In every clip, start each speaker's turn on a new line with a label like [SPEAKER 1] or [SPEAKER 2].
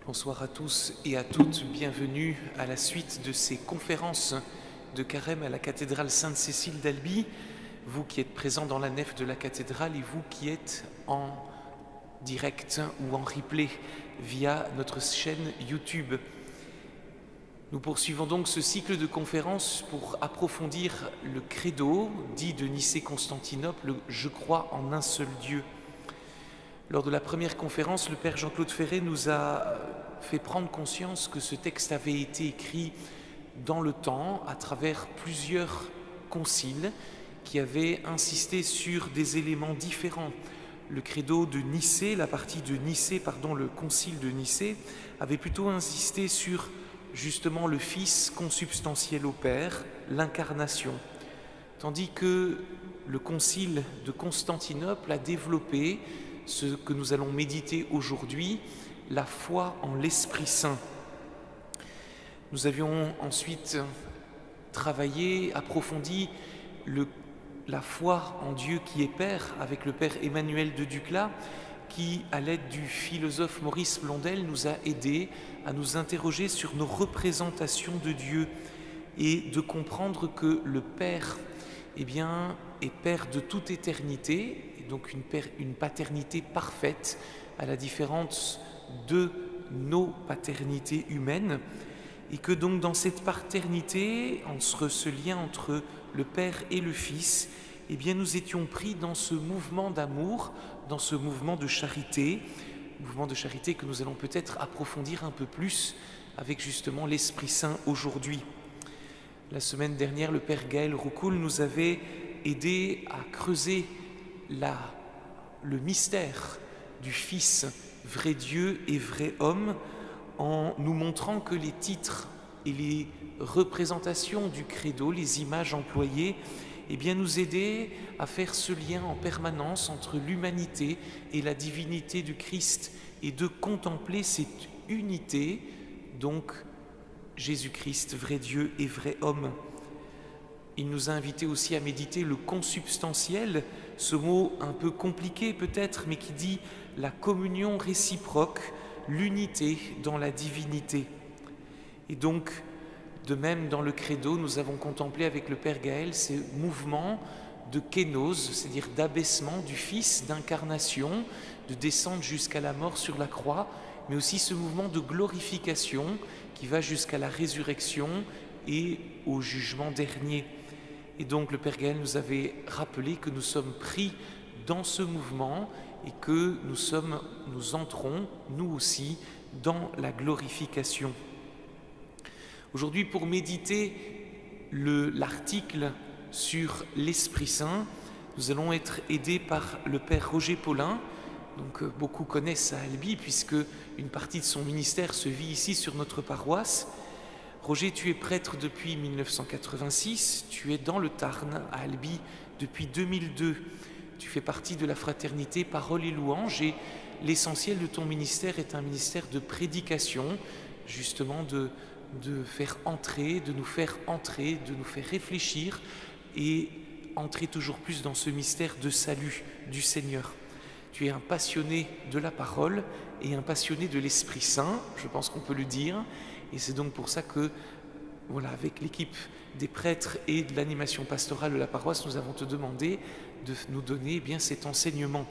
[SPEAKER 1] Bonsoir à tous et à toutes, bienvenue à la suite de ces conférences de carême à la cathédrale Sainte-Cécile d'Albi, vous qui êtes présents dans la nef de la cathédrale et vous qui êtes en direct ou en replay via notre chaîne YouTube. Nous poursuivons donc ce cycle de conférences pour approfondir le credo, dit de Nicée-Constantinople, « Je crois en un seul Dieu ». Lors de la première conférence, le Père Jean-Claude Ferret nous a fait prendre conscience que ce texte avait été écrit dans le temps à travers plusieurs conciles qui avaient insisté sur des éléments différents. Le credo de Nicée, la partie de Nicée, le concile de Nicée, avait plutôt insisté sur justement le Fils consubstantiel au Père, l'incarnation. Tandis que le concile de Constantinople a développé ce que nous allons méditer aujourd'hui, la foi en l'Esprit Saint. Nous avions ensuite travaillé, approfondi la foi en Dieu qui est Père, avec le Père Emmanuel de Duclas, qui, à l'aide du philosophe Maurice Blondel, nous a aidés à nous interroger sur nos représentations de Dieu et de comprendre que le Père est Père de toute éternité, et donc une paternité parfaite, à la différence de nos paternités humaines, et que donc dans cette paternité, entre ce lien entre le Père et le Fils, nous étions pris dans ce mouvement d'amour, dans ce mouvement de charité que nous allons peut-être approfondir un peu plus avec justement l'Esprit Saint aujourd'hui. La semaine dernière, le Père Gaël Roucoul nous avait aidé à creuser le mystère du Fils, vrai Dieu et vrai homme, en nous montrant que les titres et les représentations du credo, les images employées, nous aidaient à faire ce lien en permanence entre l'humanité et la divinité du Christ et de contempler cette unité, donc Jésus-Christ, vrai Dieu et vrai homme. Il nous a invités aussi à méditer le consubstantiel, ce mot un peu compliqué peut-être, mais qui dit la communion réciproque, l'unité dans la divinité. Et donc, de même dans le credo, nous avons contemplé avec le Père Gaël ces mouvements de kénose, c'est-à-dire d'abaissement du Fils, d'incarnation, de descente jusqu'à la mort sur la croix, mais aussi ce mouvement de glorification qui va jusqu'à la résurrection et au jugement dernier. Et donc le Père Gaël nous avait rappelé que nous sommes pris dans ce mouvement et que nous entrons, nous aussi, dans la glorification. Aujourd'hui, pour méditer l'article sur l'Esprit Saint, nous allons être aidés par le Père Roger Paulin. Donc beaucoup connaissent à Albi puisque une partie de son ministère se vit ici sur notre paroisse. Roger, tu es prêtre depuis 1986, tu es dans le Tarn à Albi depuis 2002. Tu fais partie de la fraternité Parole et Louange et l'essentiel de ton ministère est un ministère de prédication, justement de nous faire entrer, de nous faire réfléchir et entrer toujours plus dans ce mystère de salut du Seigneur. Tu es un passionné de la parole et un passionné de l'Esprit Saint, je pense qu'on peut le dire. Et c'est donc pour ça que, avec l'équipe des prêtres et de l'animation pastorale de la paroisse, nous avons te demandé de nous donner cet enseignement.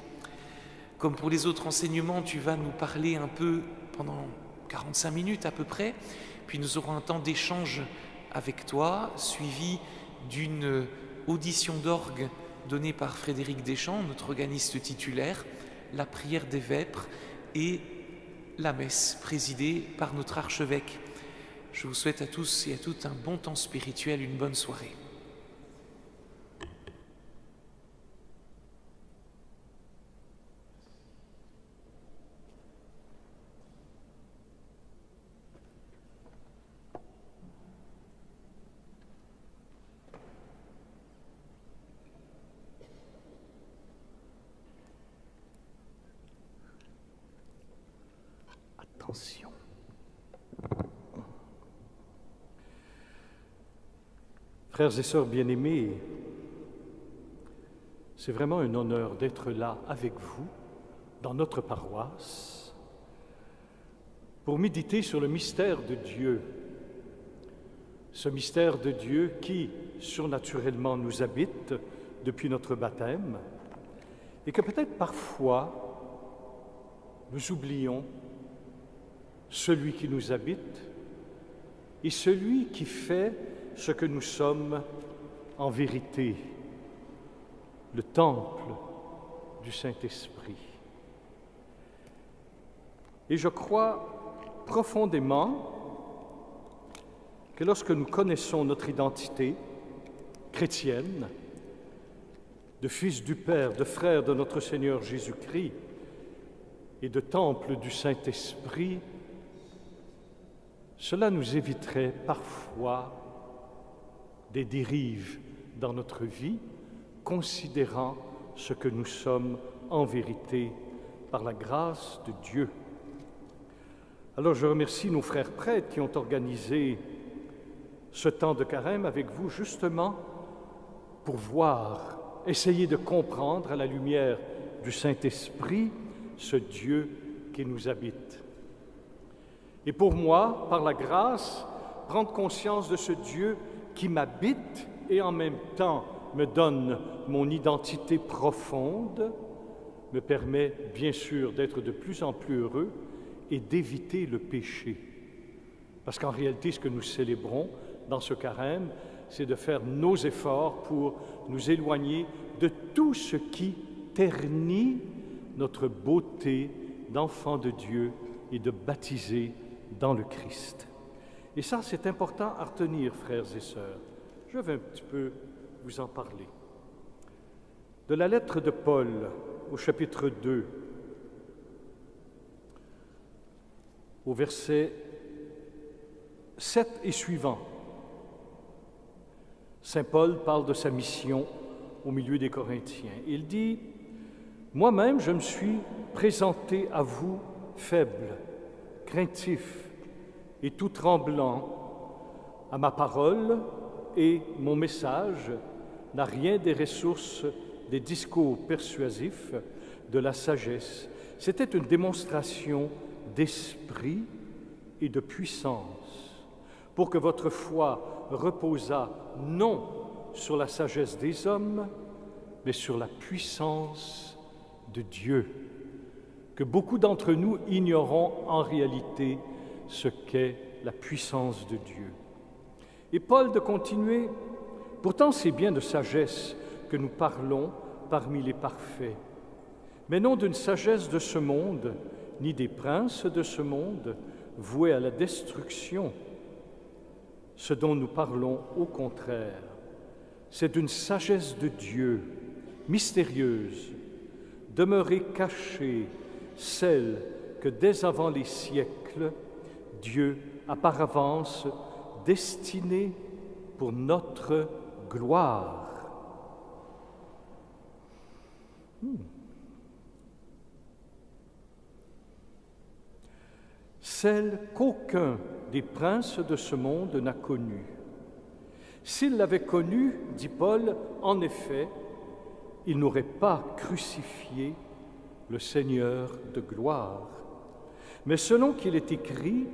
[SPEAKER 1] Comme pour les autres enseignements, tu vas nous parler un peu pendant 45 minutes à peu près, puis nous aurons un temps d'échange avec toi, suivi d'une audition d'orgue donnée par Frédéric Deschamps, notre organiste titulaire, la prière des vêpres et la messe présidée par notre archevêque. Je vous souhaite à tous et à toutes un bon temps spirituel, une bonne soirée.
[SPEAKER 2] Attention. Frères et sœurs bien-aimés, c'est vraiment un honneur d'être là avec vous, dans notre paroisse, pour méditer sur le mystère de Dieu. Ce mystère de Dieu qui, surnaturellement, nous habite depuis notre baptême et que peut-être parfois nous oublions celui qui nous habite et celui qui fait ce que nous sommes en vérité, le temple du Saint-Esprit. Et je crois profondément que lorsque nous connaissons notre identité chrétienne, de fils du Père, de frère de notre Seigneur Jésus-Christ et de temple du Saint-Esprit, cela nous éviterait parfois des dérives dans notre vie, considérant ce que nous sommes en vérité par la grâce de Dieu. Alors je remercie nos frères prêtres qui ont organisé ce temps de carême avec vous justement pour voir, essayer de comprendre à la lumière du Saint-Esprit ce Dieu qui nous habite. Et pour moi, par la grâce, prendre conscience de ce Dieu qui m'habite et en même temps me donne mon identité profonde, me permet bien sûr d'être de plus en plus heureux et d'éviter le péché. Parce qu'en réalité, ce que nous célébrons dans ce carême, c'est de faire nos efforts pour nous éloigner de tout ce qui ternit notre beauté d'enfant de Dieu et de baptisé dans le Christ. Et ça, c'est important à retenir, frères et sœurs. Je vais un petit peu vous en parler. De la lettre de Paul au chapitre 2, au verset 7 et suivant, Saint Paul parle de sa mission au milieu des Corinthiens. Il dit « Moi-même, je me suis présenté à vous faible, craintif et tout tremblant. À ma parole et mon message n'a rien des ressources des discours persuasifs de la sagesse. C'était une démonstration d'esprit et de puissance, pour que votre foi reposât non sur la sagesse des hommes, mais sur la puissance de Dieu, que beaucoup d'entre nous ignorons en réalité ce qu'est la puissance de Dieu. Et Paul de continuer, « Pourtant c'est bien de sagesse que nous parlons parmi les parfaits, mais non d'une sagesse de ce monde, ni des princes de ce monde, voués à la destruction. Ce dont nous parlons, au contraire, c'est d'une sagesse de Dieu, mystérieuse, demeurée cachée, celle que dès avant les siècles, Dieu a par avance destinée pour notre gloire. Celle qu'aucun des princes de ce monde n'a connue. S'il l'avait connue, dit Paul, en effet, il n'aurait pas crucifié le Seigneur de gloire. Mais selon qu'il est écrit,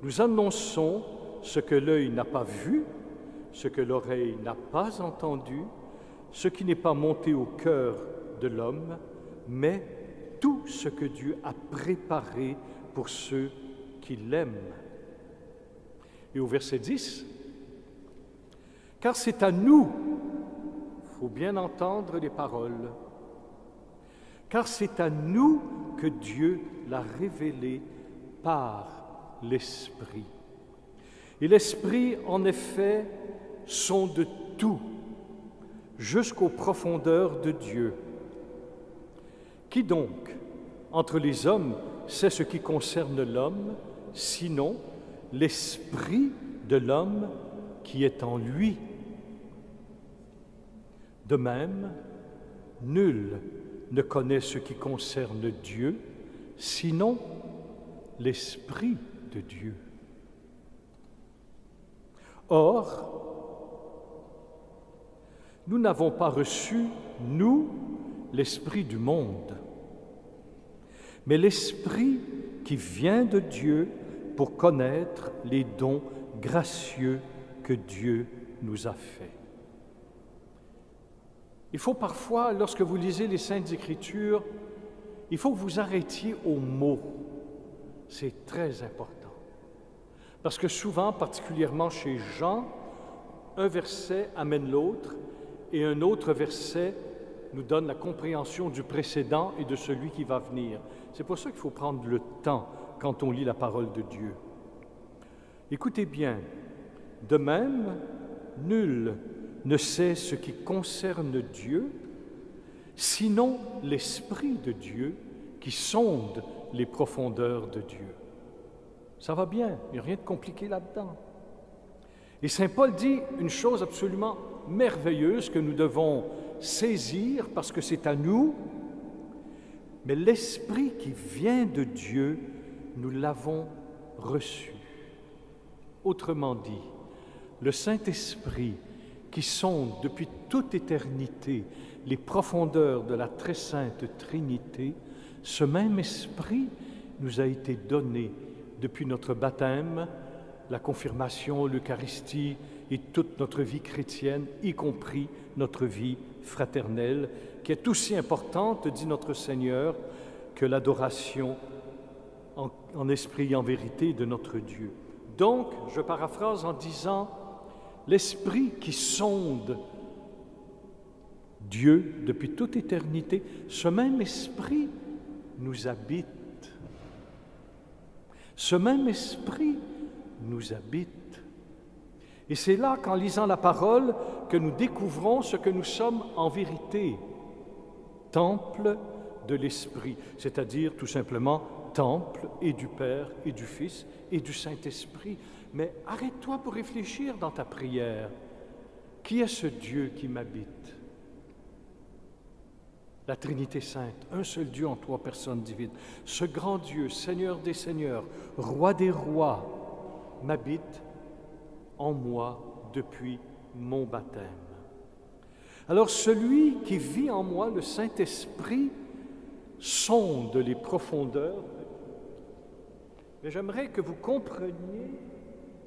[SPEAKER 2] nous annonçons ce que l'œil n'a pas vu, ce que l'oreille n'a pas entendu, ce qui n'est pas monté au cœur de l'homme, mais tout ce que Dieu a préparé pour ceux qui l'aiment. Et au verset 10, « Car c'est à nous, il faut bien entendre les paroles, car c'est à nous que Dieu l'a révélé par l'Esprit. Et l'Esprit, en effet, sonde tout, jusqu'aux profondeurs de Dieu. Qui donc, entre les hommes, sait ce qui concerne l'homme, sinon l'esprit de l'homme qui est en lui? De même, nul ne connaît ce qui concerne Dieu, sinon l'Esprit de Dieu. Or, nous n'avons pas reçu, nous, l'Esprit du monde, mais l'Esprit qui vient de Dieu pour connaître les dons gracieux que Dieu nous a faits. Il faut parfois, lorsque vous lisez les Saintes Écritures, il faut que vous arrêtiez aux mots. C'est très important. Parce que souvent, particulièrement chez Jean, un verset amène l'autre et un autre verset nous donne la compréhension du précédent et de celui qui va venir. C'est pour ça qu'il faut prendre le temps quand on lit la parole de Dieu. Écoutez bien, de même, nul ne sait ce qui concerne Dieu, sinon l'Esprit de Dieu qui sonde les profondeurs de Dieu. Ça va bien, il n'y a rien de compliqué là-dedans. Et Saint Paul dit une chose absolument merveilleuse que nous devons saisir parce que c'est à nous, mais l'Esprit qui vient de Dieu, nous l'avons reçu. Autrement dit, le Saint-Esprit qui sonde depuis toute éternité les profondeurs de la très sainte Trinité, ce même Esprit nous a été donné depuis notre baptême, la confirmation, l'Eucharistie et toute notre vie chrétienne, y compris notre vie fraternelle, qui est aussi importante, dit notre Seigneur, que l'adoration en esprit et en vérité de notre Dieu. Donc, je paraphrase en disant, l'Esprit qui sonde Dieu depuis toute éternité, ce même Esprit nous habite. Ce même Esprit nous habite. Et c'est là qu'en lisant la parole que nous découvrons ce que nous sommes en vérité, temple de l'Esprit, c'est-à-dire tout simplement temple et du Père et du Fils et du Saint-Esprit. Mais arrête-toi pour réfléchir dans ta prière. Qui est ce Dieu qui m'habite? La Trinité sainte, un seul Dieu en trois personnes divines. Ce grand Dieu, Seigneur des Seigneurs, Roi des rois, m'habite en moi depuis mon baptême. Alors celui qui vit en moi, le Saint-Esprit, sonde les profondeurs. Mais j'aimerais que vous compreniez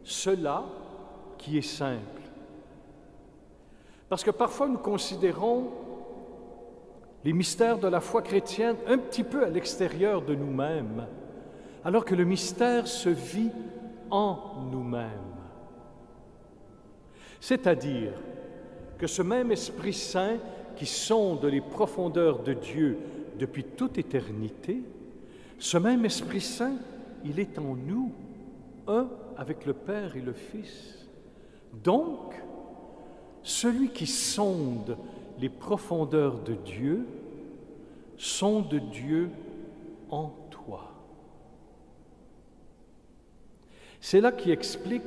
[SPEAKER 2] cela qui est simple. Parce que parfois nous considérons les mystères de la foi chrétienne un petit peu à l'extérieur de nous-mêmes, alors que le mystère se vit en nous-mêmes. C'est-à-dire que ce même Esprit Saint qui sonde les profondeurs de Dieu depuis toute éternité, ce même Esprit Saint, il est en nous, un avec le Père et le Fils. Donc, celui qui sonde les profondeurs de Dieu, sonde Dieu en toi. C'est là qui explique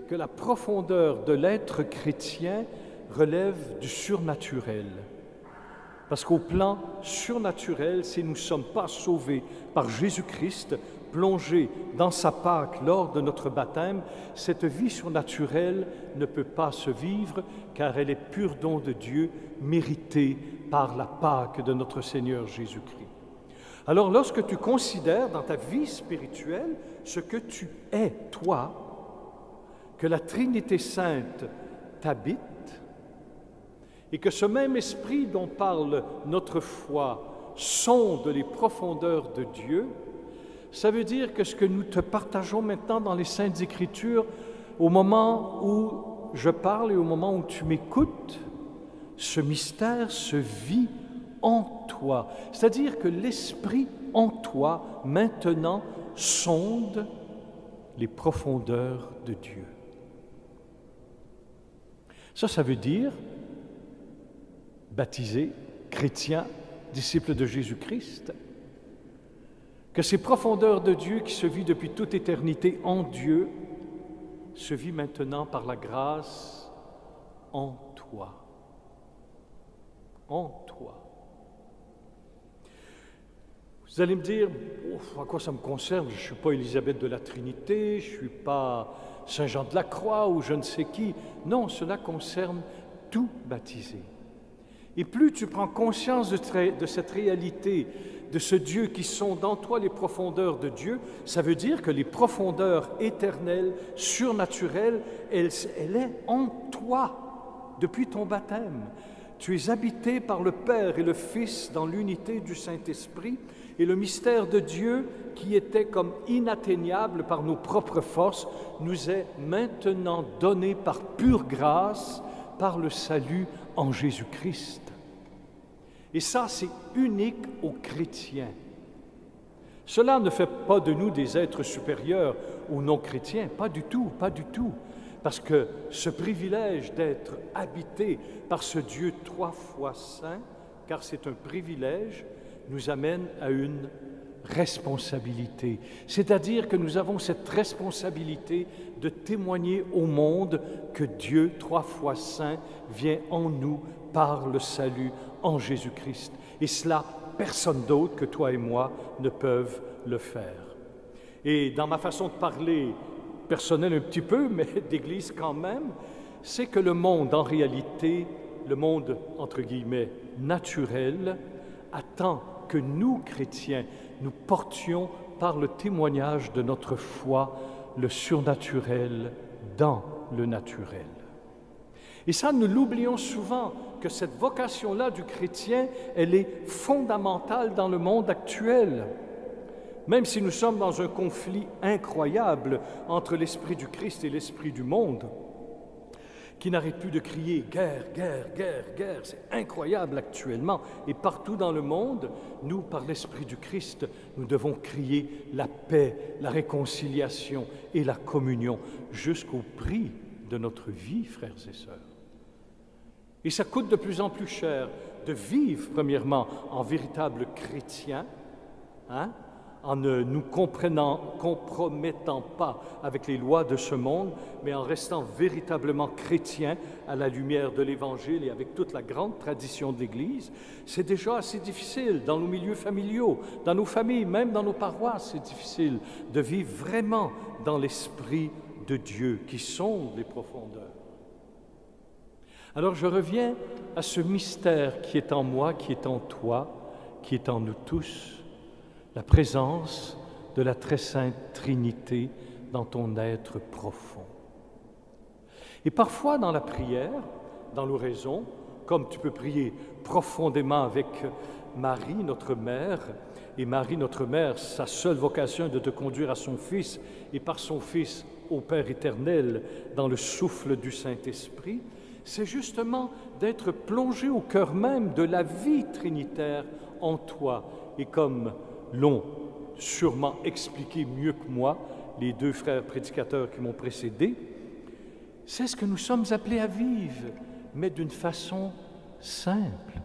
[SPEAKER 2] que la profondeur de l'être chrétien relève du surnaturel. Parce qu'au plan surnaturel, si nous ne sommes pas sauvés par Jésus-Christ, plongés dans sa Pâque lors de notre baptême, cette vie surnaturelle ne peut pas se vivre car elle est pur don de Dieu, méritée par la Pâque de notre Seigneur Jésus-Christ. Alors, lorsque tu considères dans ta vie spirituelle ce que tu es, toi, que la Trinité sainte t'habite, et que ce même Esprit dont parle notre foi sonde les profondeurs de Dieu, ça veut dire que ce que nous te partageons maintenant dans les Saintes Écritures, au moment où je parle et au moment où tu m'écoutes, ce mystère se vit en toi. C'est-à-dire que l'Esprit en toi, maintenant, sonde les profondeurs de Dieu. Ça veut dire baptisé, chrétien, disciple de Jésus-Christ, que ces profondeurs de Dieu qui se vit depuis toute éternité en Dieu se vit maintenant par la grâce en toi. En toi. Vous allez me dire, à quoi ça me concerne? Je ne suis pas Élisabeth de la Trinité, je ne suis pas Saint Jean de la Croix ou je ne sais qui. Non, cela concerne tout baptisé. Et plus tu prends conscience de cette réalité de ce Dieu qui sonde en toi les profondeurs de Dieu, ça veut dire que les profondeurs éternelles, surnaturelles, elle est en toi depuis ton baptême. Tu es habité par le Père et le Fils dans l'unité du Saint-Esprit, et le mystère de Dieu, qui était comme inatteignable par nos propres forces, nous est maintenant donné par pure grâce, par le salut en Jésus-Christ. Et ça, c'est unique aux chrétiens. Cela ne fait pas de nous des êtres supérieurs aux non-chrétiens, pas du tout, pas du tout. Parce que ce privilège d'être habité par ce Dieu 3 fois saint, car c'est un privilège, nous amène à une responsabilité. C'est-à-dire que nous avons cette responsabilité de témoigner au monde que Dieu 3 fois saint vient en nous par le salut en Jésus-Christ. Et cela, personne d'autre que toi et moi ne peuvent le faire. Et dans ma façon de parler, personnelle un petit peu, mais d'Église quand même, c'est que le monde, en réalité, le monde, entre guillemets, naturel, attend que nous, chrétiens, nous portions par le témoignage de notre foi le surnaturel dans le naturel. Et ça, nous l'oublions souvent, que cette vocation-là du chrétien, elle est fondamentale dans le monde actuel. Même si nous sommes dans un conflit incroyable entre l'esprit du Christ et l'esprit du monde, qui n'arrête plus de crier « guerre, guerre, guerre, guerre », c'est incroyable actuellement. Et partout dans le monde, nous, par l'esprit du Christ, nous devons crier la paix, la réconciliation et la communion jusqu'au prix de notre vie, frères et sœurs. Et ça coûte de plus en plus cher de vivre, premièrement, en véritable chrétien, en ne nous compromettant pas avec les lois de ce monde, mais en restant véritablement chrétien à la lumière de l'Évangile et avec toute la grande tradition de l'Église. C'est déjà assez difficile dans nos milieux familiaux, dans nos familles, même dans nos paroisses, c'est difficile de vivre vraiment dans l'Esprit de Dieu qui sonde les profondeurs. Alors je reviens à ce mystère qui est en moi, qui est en toi, qui est en nous tous, la présence de la très sainte Trinité dans ton être profond. Et parfois dans la prière, dans l'oraison, comme tu peux prier profondément avec Marie, notre mère, et Marie, notre mère, sa seule vocation est de te conduire à son Fils, et par son Fils au Père éternel, dans le souffle du Saint-Esprit, c'est justement d'être plongé au cœur même de la vie trinitaire en toi. Et comme l'ont sûrement expliqué mieux que moi les deux frères prédicateurs qui m'ont précédé, c'est ce que nous sommes appelés à vivre, mais d'une façon simple.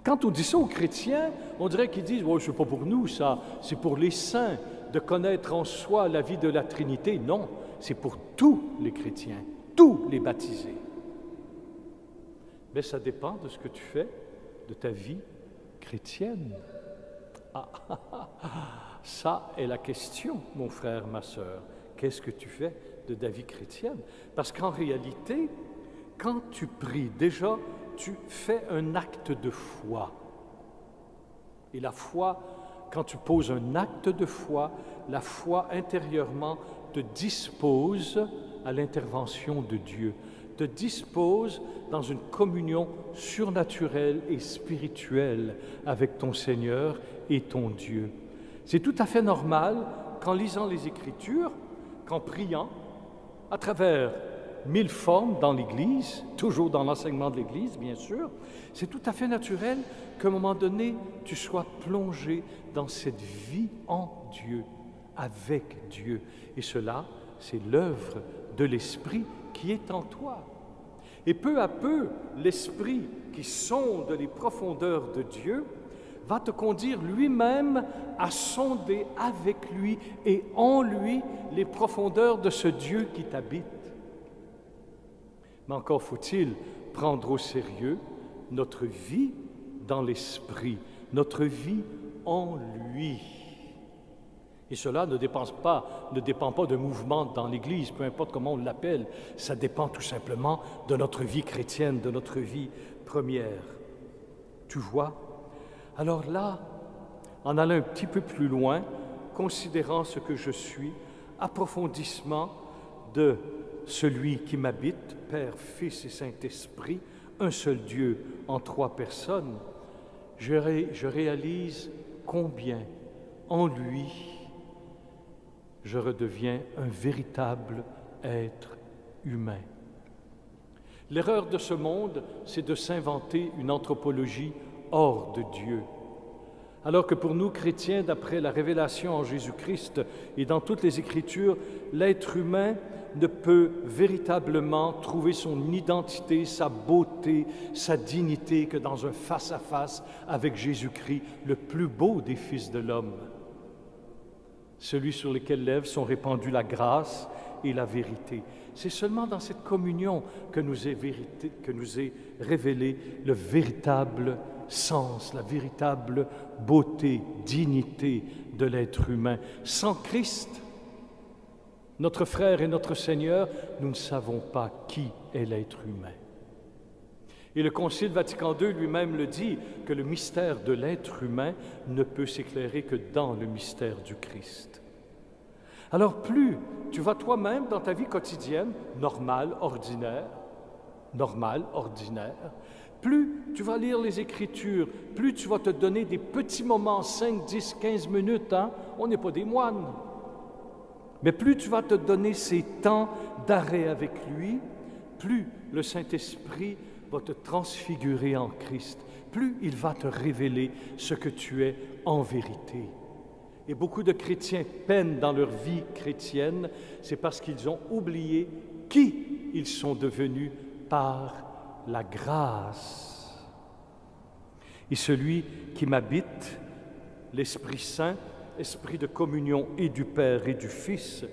[SPEAKER 2] Quand on dit ça aux chrétiens, on dirait qu'ils disent « oh, c'est pas pour nous ça, c'est pour les saints de connaître en soi la vie de la Trinité. » Non, c'est pour tous les chrétiens, tous les baptisés. Mais ça dépend de ce que tu fais, de ta vie chrétienne. Ça est la question, mon frère, ma sœur. Qu'est-ce que tu fais de ta vie chrétienne? Parce qu'en réalité, quand tu pries, déjà, tu fais un acte de foi. Et la foi, quand tu poses un acte de foi, la foi intérieurement te dispose à l'intervention de Dieu, te dispose dans une communion surnaturelle et spirituelle avec ton Seigneur et ton Dieu. C'est tout à fait normal qu'en lisant les Écritures, qu'en priant, à travers 1000 formes dans l'Église, toujours dans l'enseignement de l'Église, bien sûr, c'est tout à fait naturel qu'à un moment donné, tu sois plongé dans cette vie en Dieu, avec Dieu. Et cela, c'est l'œuvre de l'Esprit qui est en toi. Et peu à peu, l'Esprit qui sonde les profondeurs de Dieu va te conduire lui-même à sonder avec lui et en lui les profondeurs de ce Dieu qui t'habite. Mais encore faut-il prendre au sérieux notre vie dans l'Esprit, notre vie en lui. Et cela ne dépend pas de mouvement dans l'Église, peu importe comment on l'appelle, ça dépend tout simplement de notre vie chrétienne, de notre vie première. Tu vois? Alors là, en allant un petit peu plus loin, considérant ce que je suis, approfondissement de celui qui m'habite, Père, Fils et Saint-Esprit, un seul Dieu en trois personnes, je réalise combien en lui je redeviens un véritable être humain. L'erreur de ce monde, c'est de s'inventer une anthropologie hors de Dieu. Alors que pour nous, chrétiens, d'après la révélation en Jésus-Christ et dans toutes les Écritures, l'être humain ne peut véritablement trouver son identité, sa beauté, sa dignité que dans un face-à-face avec Jésus-Christ, le plus beau des fils de l'homme, celui sur lequel lèvres sont répandues la grâce et la vérité. C'est seulement dans cette communion que nous est révélé le véritable sens, la véritable beauté, dignité de l'être humain. Sans Christ, notre frère et notre Seigneur, nous ne savons pas qui est l'être humain. Et le Concile Vatican II lui-même le dit, que le mystère de l'être humain ne peut s'éclairer que dans le mystère du Christ. Alors plus tu vas toi-même dans ta vie quotidienne, normale, ordinaire, plus tu vas lire les Écritures, plus tu vas te donner des petits moments, 5, 10, 15 minutes, on n'est pas des moines, mais plus tu vas te donner ces temps d'arrêt avec lui, plus le Saint-Esprit va te transfigurer en Christ, plus il va te révéler ce que tu es en vérité. Et beaucoup de chrétiens peinent dans leur vie chrétienne, c'est parce qu'ils ont oublié qui ils sont devenus par la grâce. Et celui qui m'habite, l'Esprit Saint, esprit de communion et du Père et du Fils,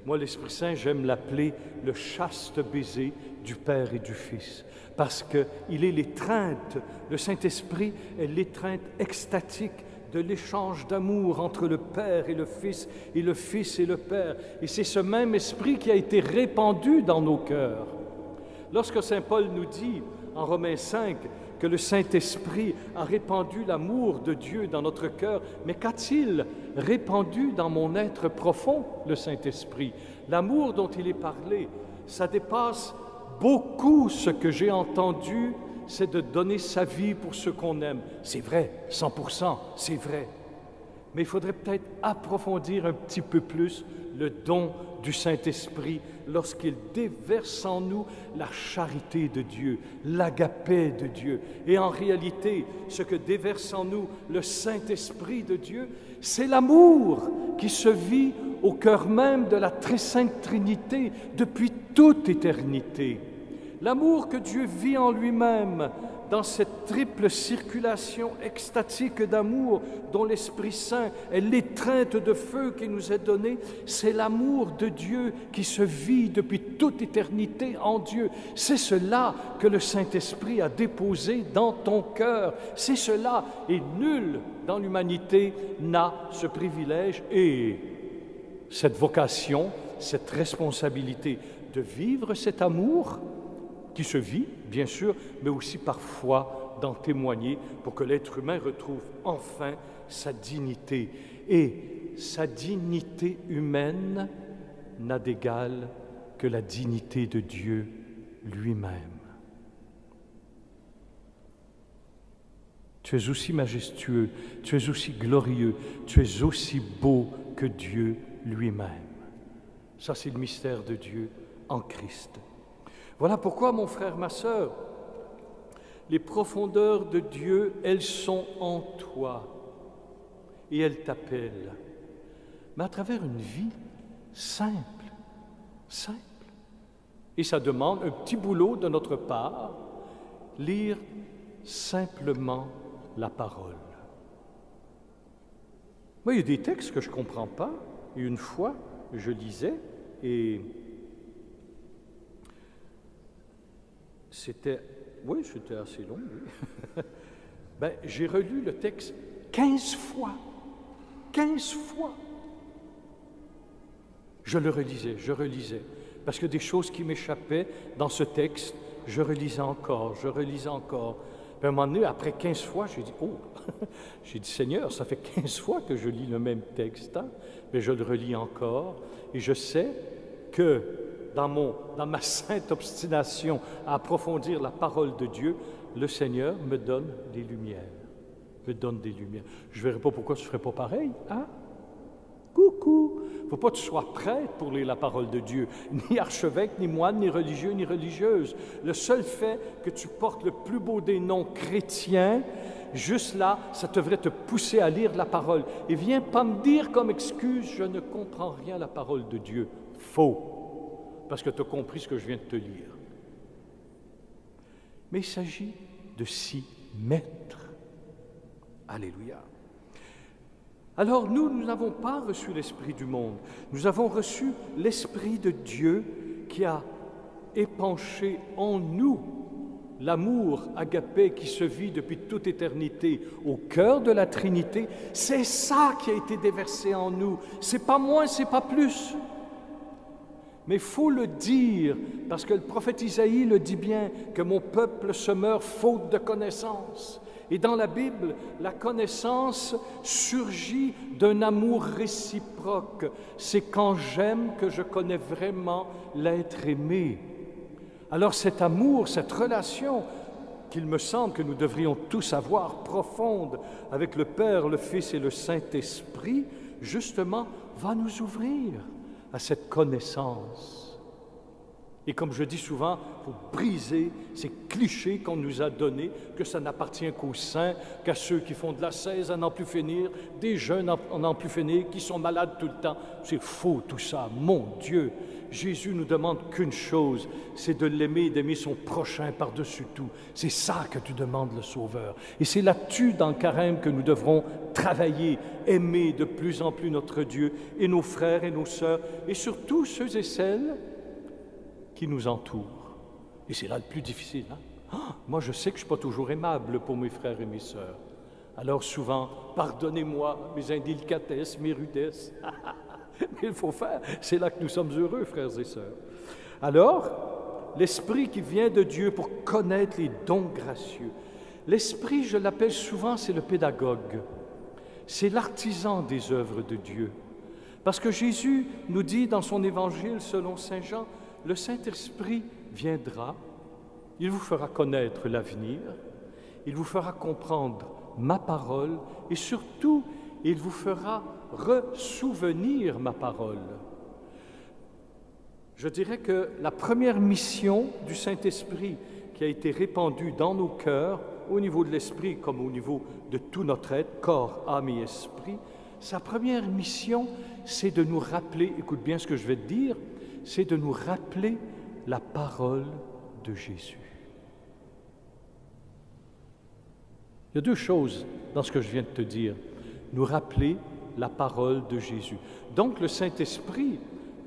[SPEAKER 2] moi l'Esprit Saint, j'aime l'appeler le chaste baiser du Père et du Fils, parce qu'il est l'étreinte, le Saint-Esprit est l'étreinte extatique de l'échange d'amour entre le Père et le Fils et le Fils et le Père. Et c'est ce même esprit qui a été répandu dans nos cœurs. Lorsque saint Paul nous dit en Romains 5 que le Saint-Esprit a répandu l'amour de Dieu dans notre cœur, mais qu'a-t-il répandu dans mon être profond, le Saint-Esprit? L'amour dont il est parlé, ça dépasse beaucoup ce que j'ai entendu, c'est de donner sa vie pour ceux qu'on aime. C'est vrai, 100%, c'est vrai. Mais il faudrait peut-être approfondir un petit peu plus le don du Saint-Esprit lorsqu'il déverse en nous la charité de Dieu, l'agapé de Dieu. Et en réalité, ce que déverse en nous le Saint-Esprit de Dieu, c'est l'amour qui se vit au cœur même de la très sainte Trinité depuis toute éternité. L'amour que Dieu vit en lui-même dans cette triple circulation extatique d'amour dont l'Esprit Saint est l'étreinte de feu qui nous est donnée, c'est l'amour de Dieu qui se vit depuis toute éternité en Dieu. C'est cela que le Saint-Esprit a déposé dans ton cœur. C'est cela, et nul dans l'humanité n'a ce privilège et cette vocation, cette responsabilité de vivre cet amour qui se vit, bien sûr, mais aussi parfois d'en témoigner pour que l'être humain retrouve enfin sa dignité. Et sa dignité humaine n'a d'égal que la dignité de Dieu lui-même. Tu es aussi majestueux, tu es aussi glorieux, tu es aussi beau que Dieu lui-même. Ça, c'est le mystère de Dieu en Christ. Voilà pourquoi, mon frère, ma sœur, les profondeurs de Dieu, elles sont en toi et elles t'appellent, mais à travers une vie simple. Et ça demande un petit boulot de notre part, lire simplement la parole. Moi, il y a des textes que je ne comprends pas, et une fois, je lisais, et c'était assez long, oui. J'ai relu le texte 15 fois. 15 fois. Je le relisais, parce que des choses qui m'échappaient dans ce texte, je relisais encore, Puis à un moment donné, après 15 fois, j'ai dit, oh, j'ai dit, Seigneur, ça fait 15 fois que je lis le même texte, hein? Mais je le relis encore, et je sais que dans ma sainte obstination à approfondir la parole de Dieu, le Seigneur me donne des lumières, me donne des lumières. Je ne verrai pas pourquoi tu ne ferais pas pareil, hein? Coucou! Il ne faut pas que tu sois prêtre pour lire la parole de Dieu, ni archevêque, ni moine, ni religieux, ni religieuse. Le seul fait que tu portes le plus beau des noms chrétiens, juste là, ça devrait te pousser à lire la parole. Et viens pas me dire comme excuse, je ne comprends rien à la parole de Dieu. Faux, parce que tu as compris ce que je viens de te lire. Mais il s'agit de s'y mettre. Alléluia. Alors nous n'avons pas reçu l'Esprit du monde, nous avons reçu l'Esprit de Dieu qui a épanché en nous l'amour agapé qui se vit depuis toute éternité au cœur de la Trinité. C'est ça qui a été déversé en nous, c'est pas moins, c'est pas plus. Mais il faut le dire, parce que le prophète Isaïe le dit bien, que mon peuple se meurt faute de connaissance. Et dans la Bible, la connaissance surgit d'un amour réciproque. C'est quand j'aime que je connais vraiment l'être aimé. Alors cet amour, cette relation qu'il me semble que nous devrions tous avoir profonde avec le Père, le Fils et le Saint-Esprit, justement, va nous ouvrir à cette connaissance. Et comme je dis souvent, il faut briser ces clichés qu'on nous a donnés, que ça n'appartient qu'aux saints, qu'à ceux qui font de l'ascèse à n'en plus finir, des jeunes à n'en plus finir, qui sont malades tout le temps. C'est faux tout ça, mon Dieu. Jésus nous demande qu'une chose, c'est de l'aimer et d'aimer son prochain par-dessus tout. C'est ça que tu demandes le Sauveur. Et c'est là-dessus, dans le carême, que nous devrons travailler, aimer de plus en plus notre Dieu et nos frères et nos sœurs, et surtout ceux et celles qui nous entourent. Et c'est là le plus difficile. Hein? Moi, je sais que je ne suis pas toujours aimable pour mes frères et mes sœurs. Alors souvent, pardonnez-moi mes indélicatesses, mes rudesses. Mais il faut faire. C'est là que nous sommes heureux, frères et sœurs. Alors, l'Esprit qui vient de Dieu pour connaître les dons gracieux. L'Esprit, je l'appelle souvent, c'est le pédagogue. C'est l'artisan des œuvres de Dieu. Parce que Jésus nous dit dans son évangile, selon saint Jean, le Saint-Esprit viendra, il vous fera connaître l'avenir, il vous fera comprendre ma parole et surtout, il vous fera ressouvenir ma parole. Je dirais que la première mission du Saint-Esprit qui a été répandue dans nos cœurs, au niveau de l'esprit comme au niveau de tout notre être, corps, âme et esprit, sa première mission, c'est de nous rappeler, écoute bien ce que je vais te dire, c'est de nous rappeler la parole de Jésus. Il y a deux choses dans ce que je viens de te dire. Nous rappeler la parole de Jésus. Donc le Saint-Esprit,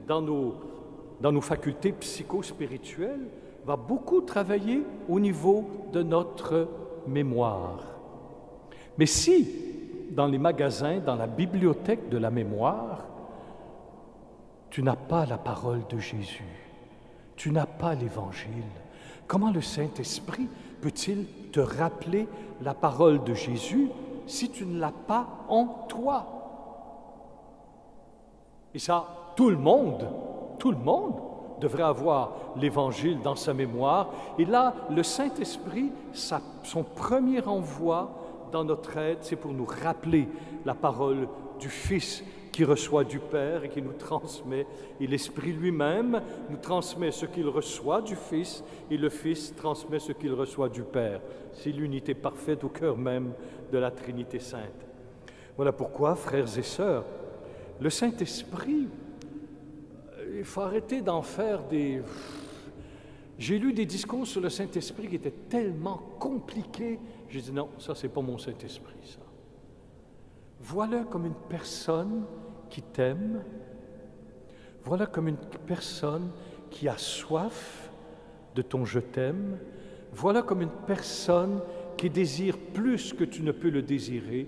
[SPEAKER 2] dans nos facultés psycho-spirituelles, va beaucoup travailler au niveau de notre mémoire. Mais si, dans les magasins, dans la bibliothèque de la mémoire, tu n'as pas la parole de Jésus, tu n'as pas l'Évangile, comment le Saint-Esprit peut-il te rappeler la parole de Jésus si tu ne l'as pas en toi? Et ça, tout le monde devrait avoir l'Évangile dans sa mémoire. Et là, le Saint-Esprit, son premier envoi dans notre aide, c'est pour nous rappeler la parole du Fils qui reçoit du Père et qui nous transmet. Et l'Esprit lui-même nous transmet ce qu'il reçoit du Fils et le Fils transmet ce qu'il reçoit du Père. C'est l'unité parfaite au cœur même de la Trinité Sainte. Voilà pourquoi, frères et sœurs, le Saint-Esprit, il faut arrêter d'en faire des... J'ai lu des discours sur le Saint-Esprit qui étaient tellement compliqués. J'ai dit non, ça c'est pas mon Saint-Esprit, ça. Voilà comme une personne qui t'aime, voilà comme une personne qui a soif de ton je t'aime, voilà comme une personne qui désire plus que tu ne peux le désirer,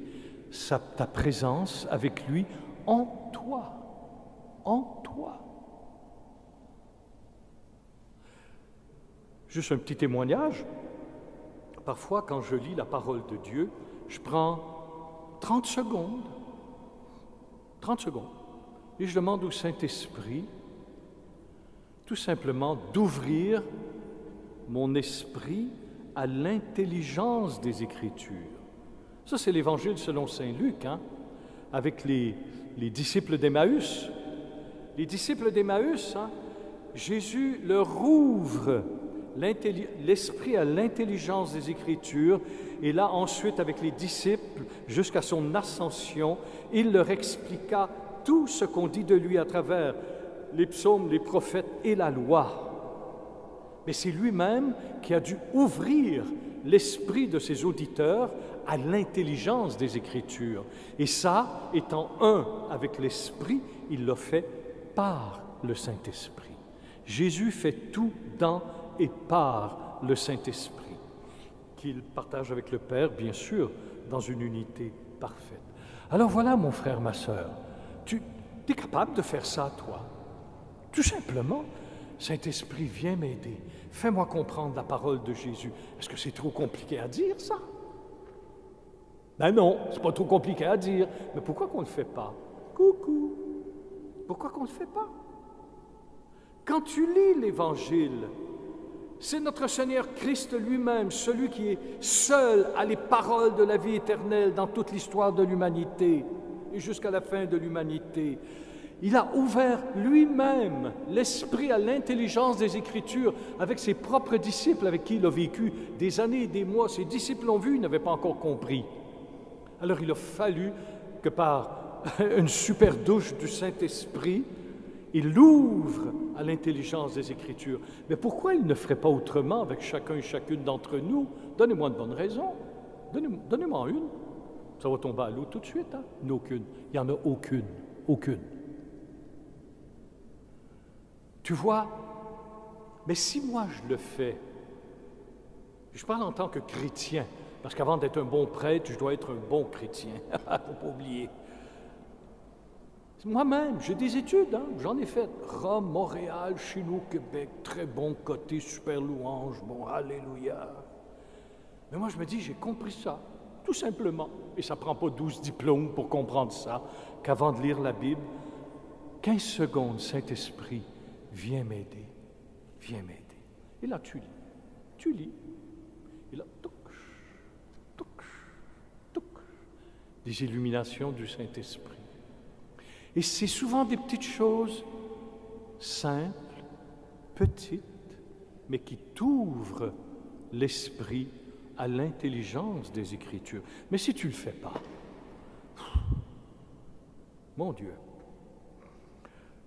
[SPEAKER 2] ta présence avec lui en toi, en toi. Juste un petit témoignage. parfois, quand je lis la parole de Dieu, je prends 30 secondes, et je demande au Saint-Esprit, tout simplement, d'ouvrir mon esprit à l'intelligence des Écritures. Ça, c'est l'Évangile selon saint Luc, avec les disciples d'Emmaüs. Les disciples d'Emmaüs, Jésus leur ouvre l'esprit à l'intelligence des Écritures, et là, ensuite, avec les disciples, jusqu'à son ascension, il leur expliqua tout ce qu'on dit de lui à travers les psaumes, les prophètes et la loi. Mais c'est lui-même qui a dû ouvrir l'esprit de ses auditeurs à l'intelligence des Écritures. Et ça, étant un avec l'Esprit, il l'a fait par le Saint-Esprit. Jésus fait tout dans et par le Saint-Esprit, qu'il partage avec le Père, bien sûr, dans une unité parfaite. Alors voilà, mon frère, ma sœur, tu es capable de faire ça, toi. Tout simplement, Saint-Esprit, viens m'aider. Fais-moi comprendre la parole de Jésus. Est-ce que c'est trop compliqué à dire, ça? Ben non, c'est pas trop compliqué à dire. Mais pourquoi qu'on ne le fait pas? Coucou! Pourquoi qu'on ne le fait pas? Quand tu lis l'Évangile, c'est notre Seigneur Christ lui-même, celui qui est seul a les paroles de la vie éternelle dans toute l'histoire de l'humanité et jusqu'à la fin de l'humanité. Il a ouvert lui-même l'esprit à l'intelligence des Écritures avec ses propres disciples avec qui il a vécu des années et des mois. Ses disciples l'ont vu, ils n'avaient pas encore compris. Alors il a fallu que par une super douche du Saint-Esprit, il ouvre à l'intelligence des Écritures. Mais pourquoi il ne ferait pas autrement avec chacun et chacune d'entre nous? Donnez-moi une bonne raison. Donnez-moi une. Ça va tomber à l'eau tout de suite, Aucune. Il n'y en a aucune. Aucune. Tu vois, mais si moi je le fais, je parle en tant que chrétien, parce qu'avant d'être un bon prêtre, je dois être un bon chrétien. Il ne faut pas oublier. Moi-même, j'ai des études, j'en ai fait. Rome, Montréal, chez nous, Québec, très bon côté, super louange, bon, alléluia. Mais moi, je me dis, j'ai compris ça, tout simplement. Et ça ne prend pas 12 diplômes pour comprendre ça, qu'avant de lire la Bible, 15 secondes, Saint-Esprit, viens m'aider, viens m'aider. Et là, tu lis. Et là, des illuminations du Saint-Esprit. Et c'est souvent des petites choses simples, petites, mais qui t'ouvrent l'esprit à l'intelligence des Écritures. Mais si tu ne le fais pas, mon Dieu,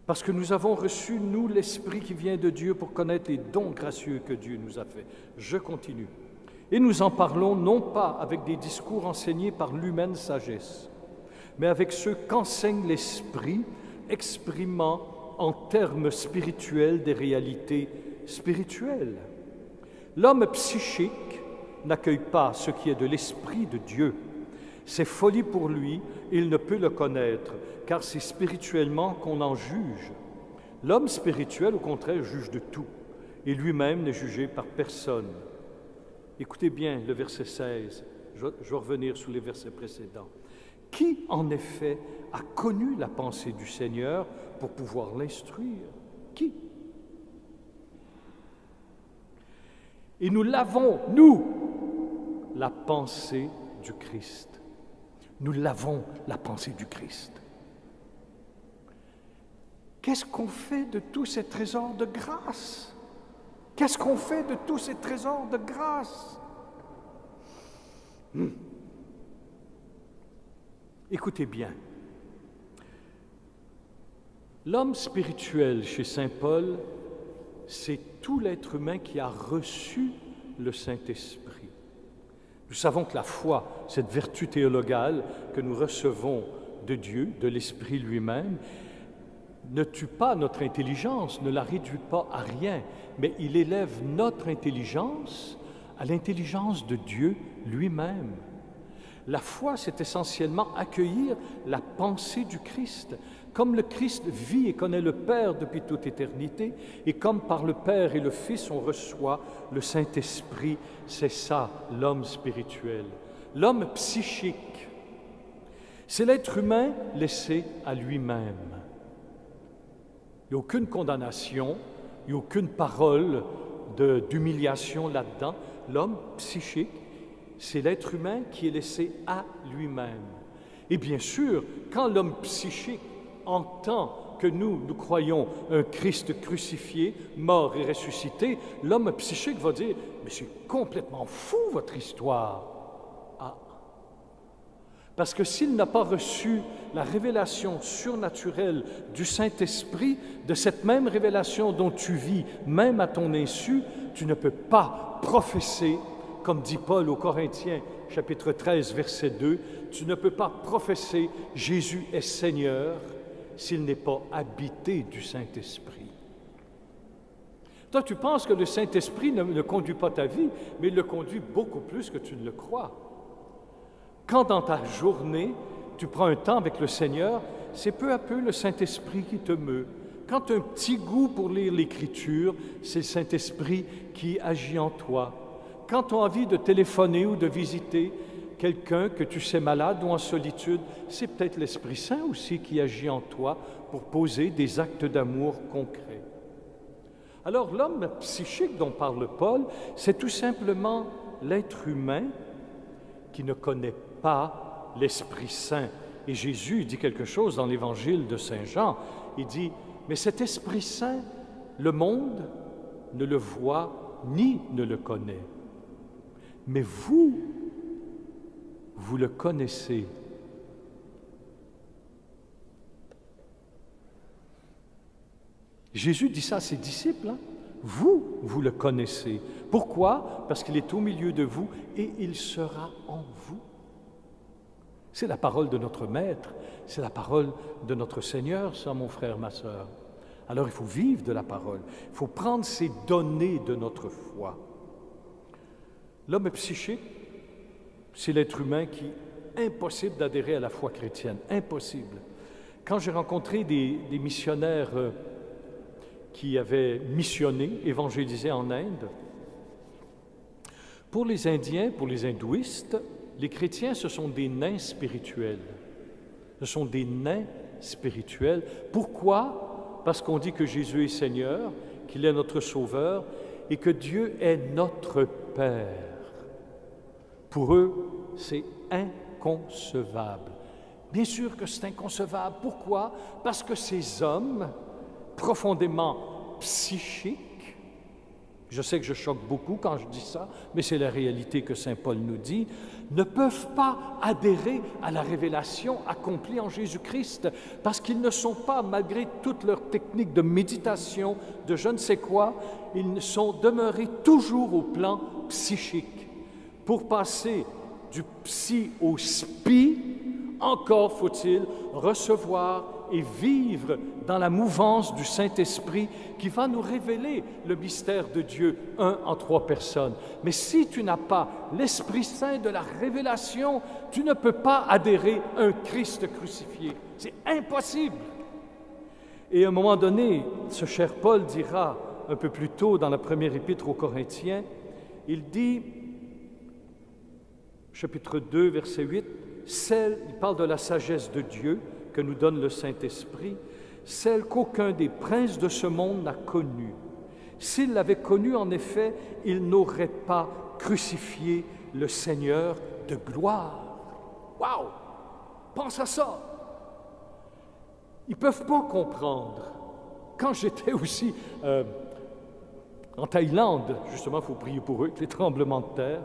[SPEAKER 2] parce que nous avons reçu, nous, l'Esprit qui vient de Dieu pour connaître les dons gracieux que Dieu nous a faits. Je continue. Et nous en parlons non pas avec des discours enseignés par l'humaine sagesse, mais avec ceux qu'enseigne l'Esprit, exprimant en termes spirituels des réalités spirituelles. L'homme psychique n'accueille pas ce qui est de l'Esprit de Dieu. C'est folie pour lui, il ne peut le connaître, car c'est spirituellement qu'on en juge. L'homme spirituel, au contraire, juge de tout, et lui-même n'est jugé par personne. Écoutez bien le verset 16, je vais revenir sur les versets précédents. Qui, en effet, a connu la pensée du Seigneur pour pouvoir l'instruire? Qui? Et nous l'avons, nous, la pensée du Christ. Nous l'avons, la pensée du Christ. Qu'est-ce qu'on fait de tous ces trésors de grâce? Qu'est-ce qu'on fait de tous ces trésors de grâce? Écoutez bien. L'homme spirituel chez saint Paul, c'est tout l'être humain qui a reçu le Saint-Esprit. Nous savons que la foi, cette vertu théologale que nous recevons de Dieu, de l'Esprit lui-même, ne tue pas notre intelligence, ne la réduit pas à rien, mais il élève notre intelligence à l'intelligence de Dieu lui-même. La foi, c'est essentiellement accueillir la pensée du Christ, Comme le Christ vit et connaît le Père depuis toute éternité, et comme par le Père et le Fils on reçoit le Saint-Esprit, c'est ça l'homme spirituel. L'homme psychique, c'est l'être humain laissé à lui-même. Il n'y a aucune condamnation, il n'y a aucune parole d'humiliation là-dedans. L'homme psychique, c'est l'être humain qui est laissé à lui-même. Et bien sûr, quand l'homme psychique entend que nous croyons un Christ crucifié, mort et ressuscité, l'homme psychique va dire « Mais c'est complètement fou votre histoire !» Ah! Parce que s'il n'a pas reçu la révélation surnaturelle du Saint-Esprit, de cette même révélation dont tu vis, même à ton insu, tu ne peux pas professer, comme dit Paul aux Corinthiens, chapitre 13, verset 2, tu ne peux pas professer « Jésus est Seigneur » s'il n'est pas habité du Saint-Esprit. Toi, tu penses que le Saint-Esprit ne conduit pas ta vie, mais il le conduit beaucoup plus que tu ne le crois. Quand dans ta journée, tu prends un temps avec le Seigneur, c'est peu à peu le Saint-Esprit qui te meut. Quand tu as un petit goût pour lire l'Écriture, c'est le Saint-Esprit qui agit en toi. Quand tu as envie de téléphoner ou de visiter quelqu'un que tu sais malade ou en solitude, c'est peut-être l'Esprit Saint aussi qui agit en toi pour poser des actes d'amour concrets. Alors l'homme psychique dont parle Paul, c'est tout simplement l'être humain qui ne connaît pas l'Esprit Saint. Et Jésus dit quelque chose dans l'Évangile de Saint Jean. Il dit, mais cet Esprit Saint, le monde ne le voit ni ne le connaît. Mais vous le connaissez. Jésus dit ça à ses disciples. Hein? Vous le connaissez. Pourquoi? Parce qu'il est au milieu de vous et il sera en vous. C'est la parole de notre Maître, c'est la parole de notre Seigneur, ça, mon frère, ma sœur. Alors il faut vivre de la parole, il faut prendre ces données de notre foi. L'homme psychique, c'est l'être humain qui est impossible d'adhérer à la foi chrétienne, impossible. Quand j'ai rencontré des missionnaires qui avaient missionné, évangélisé en Inde, pour les Indiens, pour les hindouistes, les chrétiens, ce sont des nains spirituels. Ce sont des nains spirituels. Pourquoi? Parce qu'on dit que Jésus est Seigneur, qu'il est notre Sauveur et que Dieu est notre Père. Pour eux, c'est inconcevable. Bien sûr que c'est inconcevable. Pourquoi? Parce que ces hommes, profondément psychiques, je sais que je choque beaucoup quand je dis ça, mais c'est la réalité que saint Paul nous dit, ne peuvent pas adhérer à la révélation accomplie en Jésus-Christ, parce qu'ils ne sont pas, malgré toutes leurs techniques de méditation, de je ne sais quoi, ils sont demeurés toujours au plan psychique. Pour passer du psy au spi, encore faut-il recevoir et vivre dans la mouvance du Saint-Esprit qui va nous révéler le mystère de Dieu, un en trois personnes. Mais si tu n'as pas l'Esprit Saint de la révélation, tu ne peux pas adhérer à un Christ crucifié. C'est impossible. Et à un moment donné, ce cher Paul dira un peu plus tôt dans la première épître aux Corinthiens, il dit, chapitre 2, verset 8, il parle de la sagesse de Dieu que nous donne le Saint-Esprit, celle qu'aucun des princes de ce monde n'a connue. S'il l'avait connue, en effet, il n'aurait pas crucifié le Seigneur de gloire. Waouh! Pense à ça! Ils ne peuvent pas comprendre. Quand j'étais aussi en Thaïlande, justement, il faut prier pour eux, avec les tremblements de terre.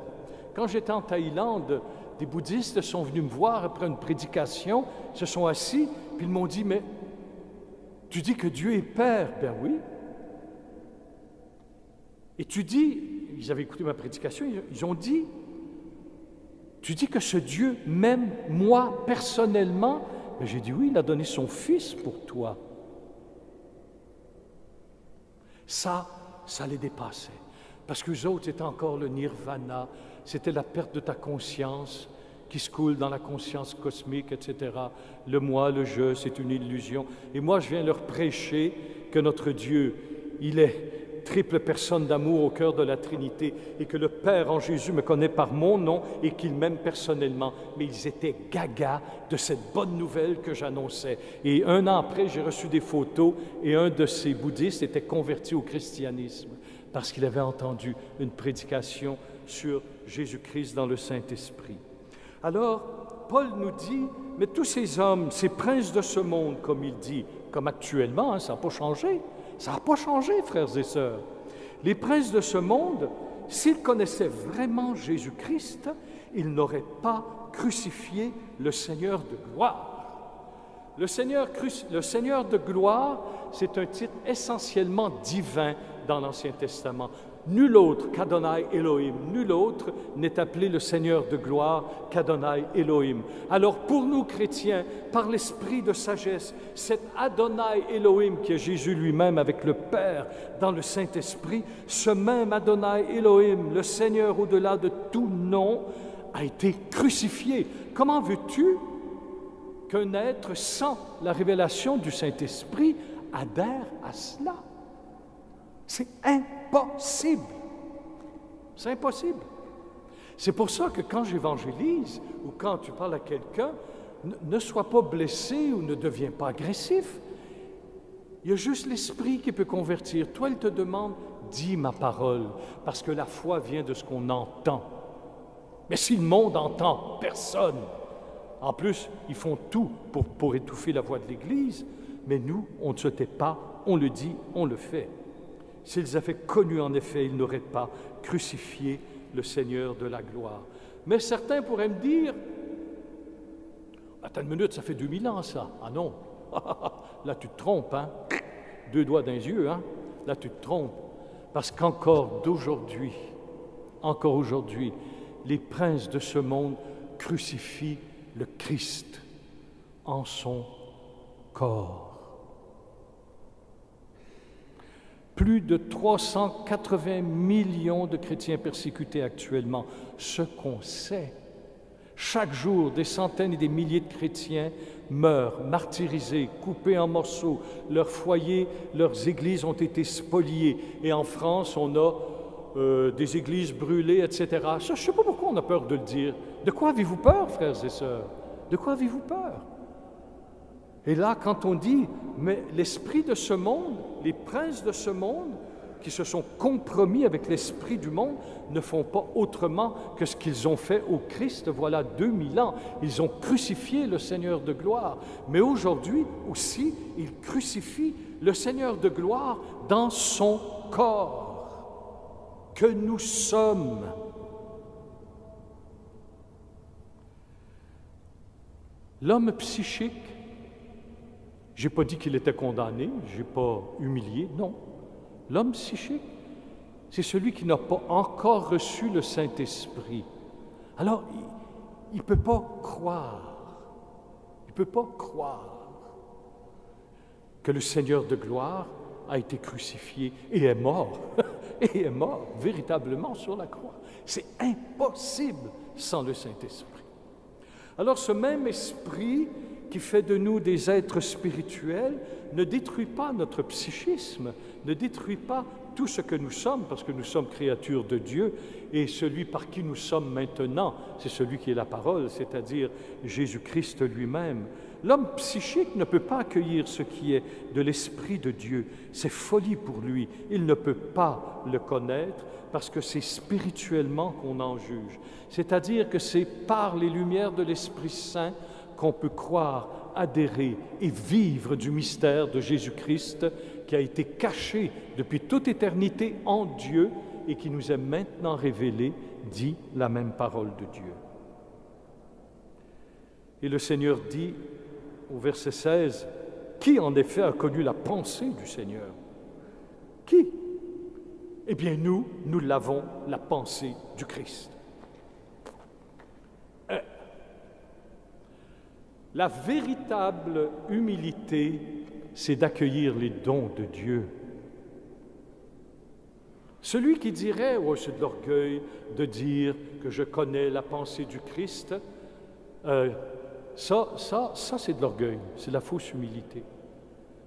[SPEAKER 2] Quand j'étais en Thaïlande, des bouddhistes sont venus me voir après une prédication, se sont assis, puis ils m'ont dit, mais tu dis que Dieu est Père. Ben oui. Et tu dis, ils avaient écouté ma prédication, ils ont dit, tu dis que ce Dieu m'aime moi personnellement. Ben j'ai dit oui, il a donné son Fils pour toi. Ça les dépassait. Parce qu'eux autres, c'était encore le nirvana, c'était la perte de ta conscience. qui se coule dans la conscience cosmique, etc. Le moi, le je, c'est une illusion. Et moi, je viens leur prêcher que notre Dieu, il est triple personne d'amour au cœur de la Trinité et que le Père en Jésus me connaît par mon nom et qu'il m'aime personnellement. Mais ils étaient gaga de cette bonne nouvelle que j'annonçais. Et un an après, j'ai reçu des photos et un de ces bouddhistes était converti au christianisme parce qu'il avait entendu une prédication sur Jésus-Christ dans le Saint-Esprit. Alors, Paul nous dit, mais tous ces hommes, ces princes de ce monde, comme il dit, comme actuellement, hein, ça n'a pas changé. Ça n'a pas changé, frères et sœurs. Les princes de ce monde, s'ils connaissaient vraiment Jésus-Christ, ils n'auraient pas crucifié le Seigneur de gloire. Le Seigneur de gloire, c'est un titre essentiellement divin dans l'Ancien Testament. Nul autre qu'Adonai Elohim, nul autre n'est appelé le Seigneur de gloire qu'Adonai Elohim. Alors pour nous chrétiens, par l'esprit de sagesse, cet Adonai Elohim qui est Jésus lui-même avec le Père dans le Saint-Esprit, ce même Adonai Elohim, le Seigneur au-delà de tout nom, a été crucifié. Comment veux-tu qu'un être sans la révélation du Saint-Esprit adhère à cela? C'est impossible. C'est impossible. C'est pour ça que quand j'évangélise ou quand tu parles à quelqu'un, ne sois pas blessé ou ne deviens pas agressif. Il y a juste l'Esprit qui peut convertir. Toi, il te demande, dis ma parole, parce que la foi vient de ce qu'on entend. Mais si le monde entend personne, en plus, ils font tout pour étouffer la voix de l'Église, mais nous, on ne se tait pas, on le dit, on le fait. S'ils avaient connu en effet, ils n'auraient pas crucifié le Seigneur de la gloire. Mais certains pourraient me dire, attends une minute, ça fait 2000 ans ça. Ah non, là tu te trompes, hein? 2 doigts dans les yeux, hein? Là tu te trompes. Parce qu'encore encore aujourd'hui, les princes de ce monde crucifient le Christ en son corps. Plus de 380 millions de chrétiens persécutés actuellement. Ce qu'on sait, chaque jour, des centaines et des milliers de chrétiens meurent, martyrisés, coupés en morceaux. Leurs foyers, leurs églises ont été spoliées. Et en France, on a des églises brûlées, etc. Ça, je ne sais pas pourquoi on a peur de le dire. De quoi avez-vous peur, frères et sœurs? De quoi avez-vous peur? Et là, quand on dit, mais l'esprit de ce monde, les princes de ce monde, qui se sont compromis avec l'esprit du monde, ne font pas autrement que ce qu'ils ont fait au Christ, voilà 2000 ans. Ils ont crucifié le Seigneur de gloire. Mais aujourd'hui aussi, ils crucifient le Seigneur de gloire dans son corps, que nous sommes. L'homme psychique, je n'ai pas dit qu'il était condamné, je n'ai pas humilié, non. L'homme psychique, c'est celui qui n'a pas encore reçu le Saint-Esprit. Alors, il ne peut pas croire, que le Seigneur de gloire a été crucifié et est mort, véritablement sur la croix. C'est impossible sans le Saint-Esprit. Alors, ce même esprit qui fait de nous des êtres spirituels, ne détruit pas notre psychisme, ne détruit pas tout ce que nous sommes, parce que nous sommes créatures de Dieu, et celui par qui nous sommes maintenant, c'est celui qui est la parole, c'est-à-dire Jésus-Christ lui-même. L'homme psychique ne peut pas accueillir ce qui est de l'Esprit de Dieu. C'est folie pour lui. Il ne peut pas le connaître parce que c'est spirituellement qu'on en juge. C'est-à-dire que c'est par les lumières de l'Esprit Saint qu'on peut croire, adhérer et vivre du mystère de Jésus-Christ qui a été caché depuis toute éternité en Dieu et qui nous est maintenant révélé, dit la même parole de Dieu. Et le Seigneur dit au verset 16, « Qui en effet a connu la pensée du Seigneur? » Qui? Eh bien nous l'avons, la pensée du Christ. La véritable humilité, c'est d'accueillir les dons de Dieu. Celui qui dirait, oh, c'est de l'orgueil de dire que je connais la pensée du Christ, Ça c'est de l'orgueil, c'est de la fausse humilité.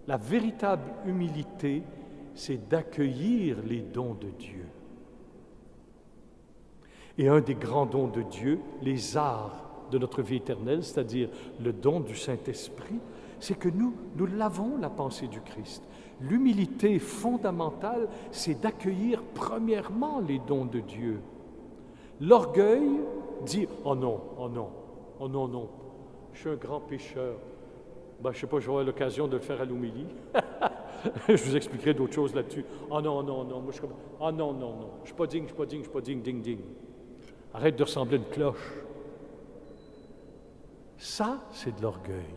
[SPEAKER 2] La véritable humilité, c'est d'accueillir les dons de Dieu. Et un des grands dons de Dieu, les arts de notre vie éternelle, c'est-à-dire le don du Saint-Esprit, c'est que nous l'avons, la pensée du Christ. L'humilité fondamentale, c'est d'accueillir premièrement les dons de Dieu. L'orgueil dit « Oh non, oh non, oh non, non, je suis un grand pécheur. Ben, je ne sais pas, j'aurai l'occasion de le faire à l'homélie. Je vous expliquerai d'autres choses là-dessus. Oh non, non, non, moi je suis comme... Oh non, non, non, je ne suis pas digne, je ne suis pas digne, je ne suis pas digne, ding, ding. Arrête de ressembler à une cloche. » Ça, c'est de l'orgueil.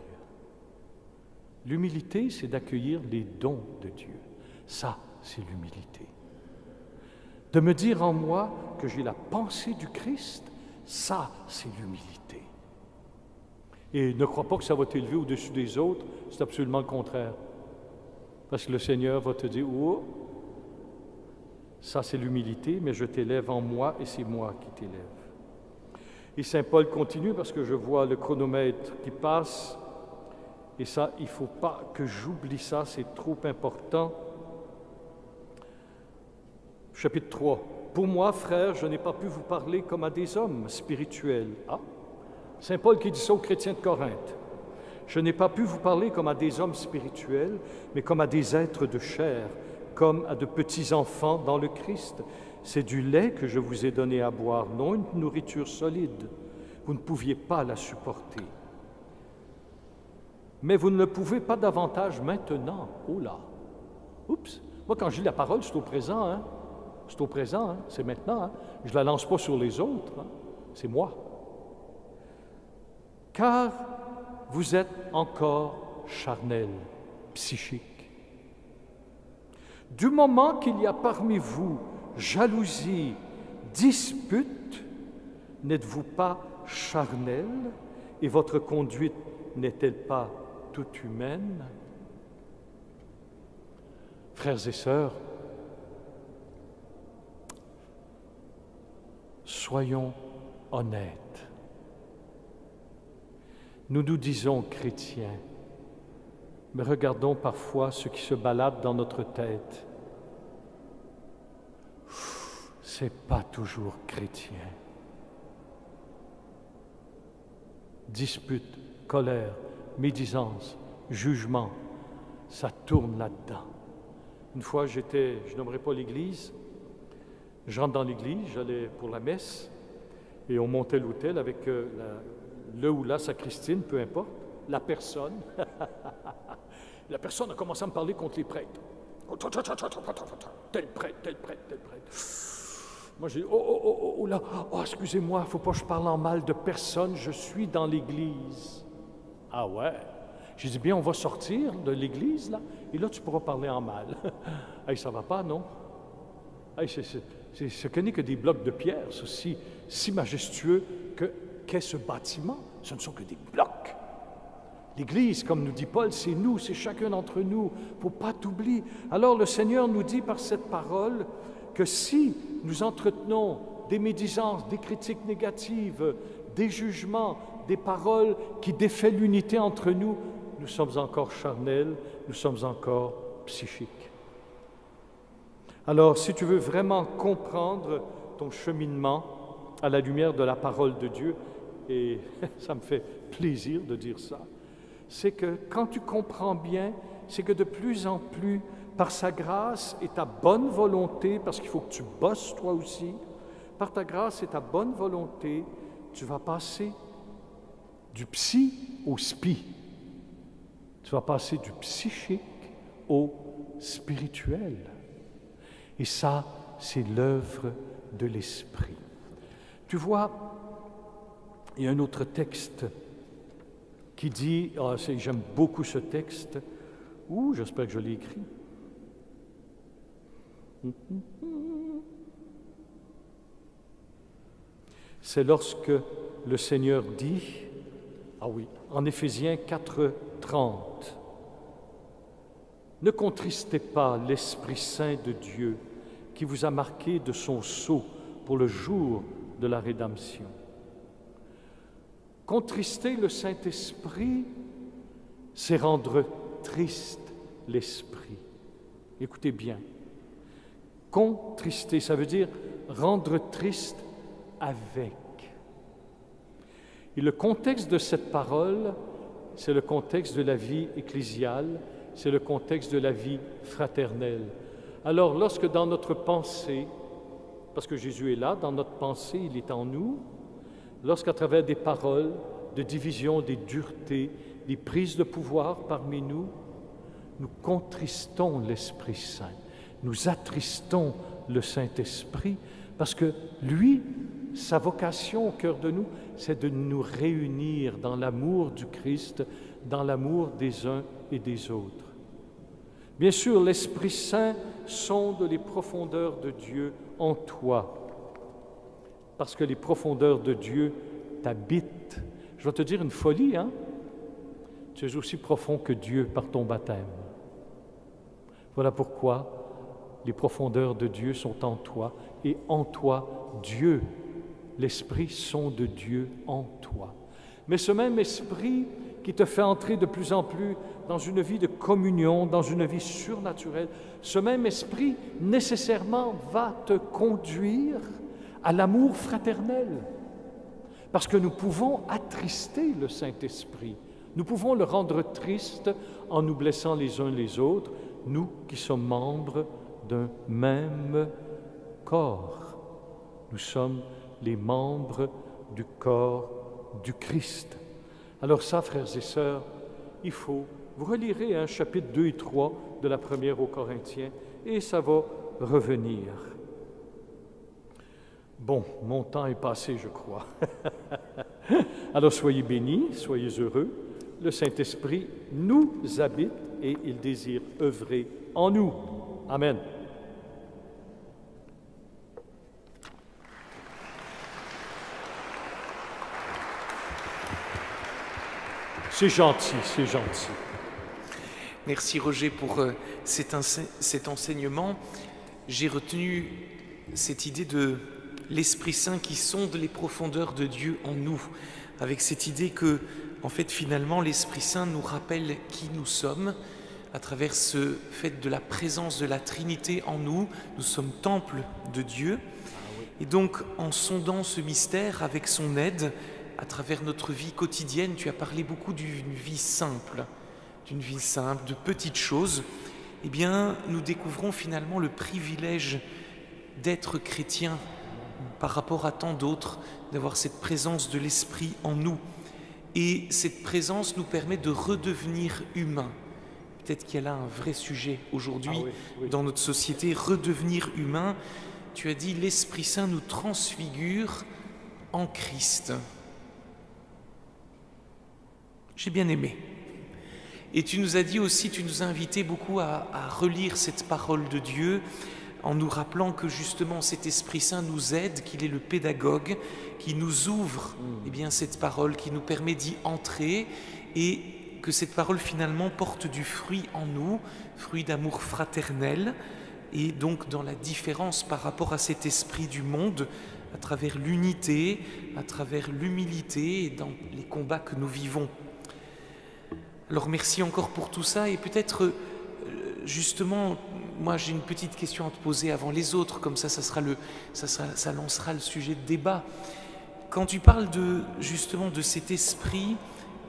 [SPEAKER 2] L'humilité, c'est d'accueillir les dons de Dieu. Ça, c'est l'humilité. De me dire en moi que j'ai la pensée du Christ, ça, c'est l'humilité. Et ne crois pas que ça va t'élever au-dessus des autres, c'est absolument le contraire. Parce que le Seigneur va te dire, oh, ça c'est l'humilité, mais je t'élève en moi et c'est moi qui t'élève. Et Saint Paul continue parce que je vois le chronomètre qui passe. Et ça, il ne faut pas que j'oublie ça, c'est trop important. Chapitre 3. Pour moi, frères, je n'ai pas pu vous parler comme à des hommes spirituels. Ah, Saint Paul qui dit ça aux chrétiens de Corinthe. Je n'ai pas pu vous parler comme à des hommes spirituels, mais comme à des êtres de chair, comme à de petits enfants dans le Christ. C'est du lait que je vous ai donné à boire, non une nourriture solide. Vous ne pouviez pas la supporter. Mais vous ne le pouvez pas davantage maintenant. Oh là! Oups! Moi, quand je lis la parole, c'est au présent, hein? C'est au présent, hein? C'est maintenant, hein? Je ne la lance pas sur les autres, hein? C'est moi. Car vous êtes encore charnel, psychique. Du moment qu'il y a parmi vous jalousie, dispute, n'êtes-vous pas charnel et votre conduite n'est-elle pas toute humaine? Frères et sœurs, soyons honnêtes. Nous nous disons chrétiens, mais regardons parfois ce qui se balade dans notre tête. C'est pas toujours chrétien. Dispute, colère, médisance, jugement, ça tourne là-dedans. Une fois, je n'aimerais pas l'église, je rentre dans l'église, j'allais pour la messe, et on montait l'autel avec le ou la sacristine, peu importe, la personne. La personne a commencé à me parler contre les prêtres. Tel prêtre, tel prêtre, tel prêtre. Moi, j'ai dit, oh là, oh, excusez-moi, il ne faut pas que je parle en mal de personne, je suis dans l'église. Ah ouais? J'ai dit, bien, on va sortir de l'église, là, et là, tu pourras parler en mal. Hey, ça ne va pas, non? Hey, ce que n'est que des blocs de pierre, ceci, si majestueux qu'est ce bâtiment. Ce ne sont que des blocs. L'Église, comme nous dit Paul, c'est nous, c'est chacun d'entre nous. Il ne faut pas t'oublier. Alors le Seigneur nous dit par cette parole que si nous entretenons des médisances, des critiques négatives, des jugements, des paroles qui défient l'unité entre nous, nous sommes encore charnels, nous sommes encore psychiques. Alors, si tu veux vraiment comprendre ton cheminement à la lumière de la parole de Dieu, et ça me fait plaisir de dire ça, c'est que quand tu comprends bien, c'est que de plus en plus, par sa grâce et ta bonne volonté, parce qu'il faut que tu bosses toi aussi, par ta grâce et ta bonne volonté, tu vas passer du psy au spi. Tu vas passer du psychique au spirituel. Et ça, c'est l'œuvre de l'Esprit. Tu vois, il y a un autre texte qui dit, j'aime beaucoup ce texte, j'espère que je l'ai écrit. C'est lorsque le Seigneur dit, en Éphésiens 4:30, « Ne contristez pas l'Esprit Saint de Dieu qui vous a marqué de son sceau pour le jour de la rédemption. » Contrister le Saint-Esprit, c'est rendre triste l'Esprit. Écoutez bien. Contrister, ça veut dire rendre triste avec. Et le contexte de cette parole, c'est le contexte de la vie ecclésiale, c'est le contexte de la vie fraternelle. Alors, lorsque dans notre pensée, parce que Jésus est là, dans notre pensée, il est en nous, lorsqu'à travers des paroles de division, des duretés, des prises de pouvoir parmi nous, nous contristons l'Esprit Saint, nous attristons le Saint-Esprit, parce que lui, sa vocation au cœur de nous, c'est de nous réunir dans l'amour du Christ, dans l'amour des uns et des autres. Bien sûr, l'Esprit Saint sonde les profondeurs de Dieu en toi, parce que les profondeurs de Dieu t'habitent. Je vais te dire une folie, hein? Tu es aussi profond que Dieu par ton baptême. Voilà pourquoi les profondeurs de Dieu sont en toi, et en toi, Dieu, l'Esprit sonde de Dieu en toi. Mais ce même Esprit qui te fait entrer de plus en plus dans une vie de communion, dans une vie surnaturelle, ce même Esprit nécessairement va te conduire à l'amour fraternel. Parce que nous pouvons attrister le Saint-Esprit. Nous pouvons le rendre triste en nous blessant les uns les autres, nous qui sommes membres d'un même corps. Nous sommes les membres du corps du Christ. Alors ça, frères et sœurs, il faut, vous relirez chapitre 2 et 3 de la première aux Corinthiens, et ça va revenir. Bon, mon temps est passé, je crois. Alors soyez bénis, soyez heureux. Le Saint-Esprit nous habite et il désire œuvrer en nous. Amen. C'est gentil, c'est gentil.
[SPEAKER 1] Merci Roger pour cet enseignement. J'ai retenu cette idée de l'Esprit Saint qui sonde les profondeurs de Dieu en nous, avec cette idée que, en fait, finalement, l'Esprit Saint nous rappelle qui nous sommes, à travers ce fait de la présence de la Trinité en nous. Nous sommes temple de Dieu. Et donc, en sondant ce mystère avec son aide, à travers notre vie quotidienne, tu as parlé beaucoup d'une vie simple, de petites choses. Eh bien, nous découvrons finalement le privilège d'être chrétien par rapport à tant d'autres, d'avoir cette présence de l'Esprit en nous. Et cette présence nous permet de redevenir humains. Peut-être qu'il y a là un vrai sujet aujourd'hui dans notre société, redevenir humain. Tu as dit, l'Esprit Saint nous transfigure en Christ. J'ai bien aimé. Et tu nous as dit aussi, tu nous as invités beaucoup à relire cette parole de Dieu, en nous rappelant que justement cet Esprit Saint nous aide, qu'il est le pédagogue, qui nous ouvre cette parole, qui nous permet d'y entrer, et que cette parole finalement porte du fruit en nous, fruit d'amour fraternel, et donc dans la différence par rapport à cet esprit du monde, à travers l'unité, à travers l'humilité et dans les combats que nous vivons. Alors merci encore pour tout ça, et peut-être justement, moi j'ai une petite question à te poser avant les autres, comme ça lancera le sujet de débat. Quand tu parles justement de cet esprit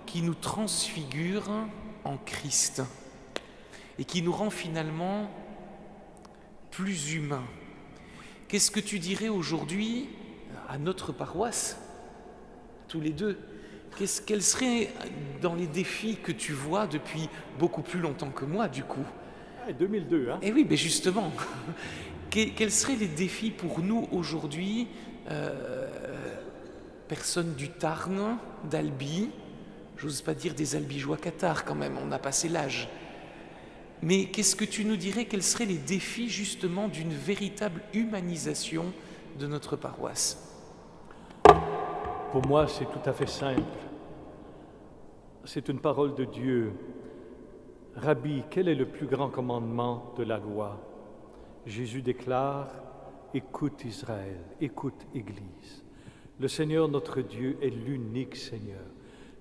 [SPEAKER 1] qui nous transfigure en Christ et qui nous rend finalement plus humains, qu'est-ce que tu dirais aujourd'hui à notre paroisse, tous les deux? Quels seraient dans les défis que tu vois depuis beaucoup plus longtemps que moi, du coup?
[SPEAKER 2] 2002, hein?
[SPEAKER 1] Eh oui, mais justement, quels seraient les défis pour nous aujourd'hui, personnes du Tarn, d'Albi, j'ose pas dire des Albigeois cathares quand même, on a passé l'âge. Mais qu'est-ce que tu nous dirais, quels seraient les défis justement d'une véritable humanisation de notre paroisse?
[SPEAKER 2] Pour moi, c'est tout à fait simple. C'est une parole de Dieu. Rabbi, quel est le plus grand commandement de la loi? Jésus déclare, écoute Israël, écoute Église. Le Seigneur notre Dieu est l'unique Seigneur.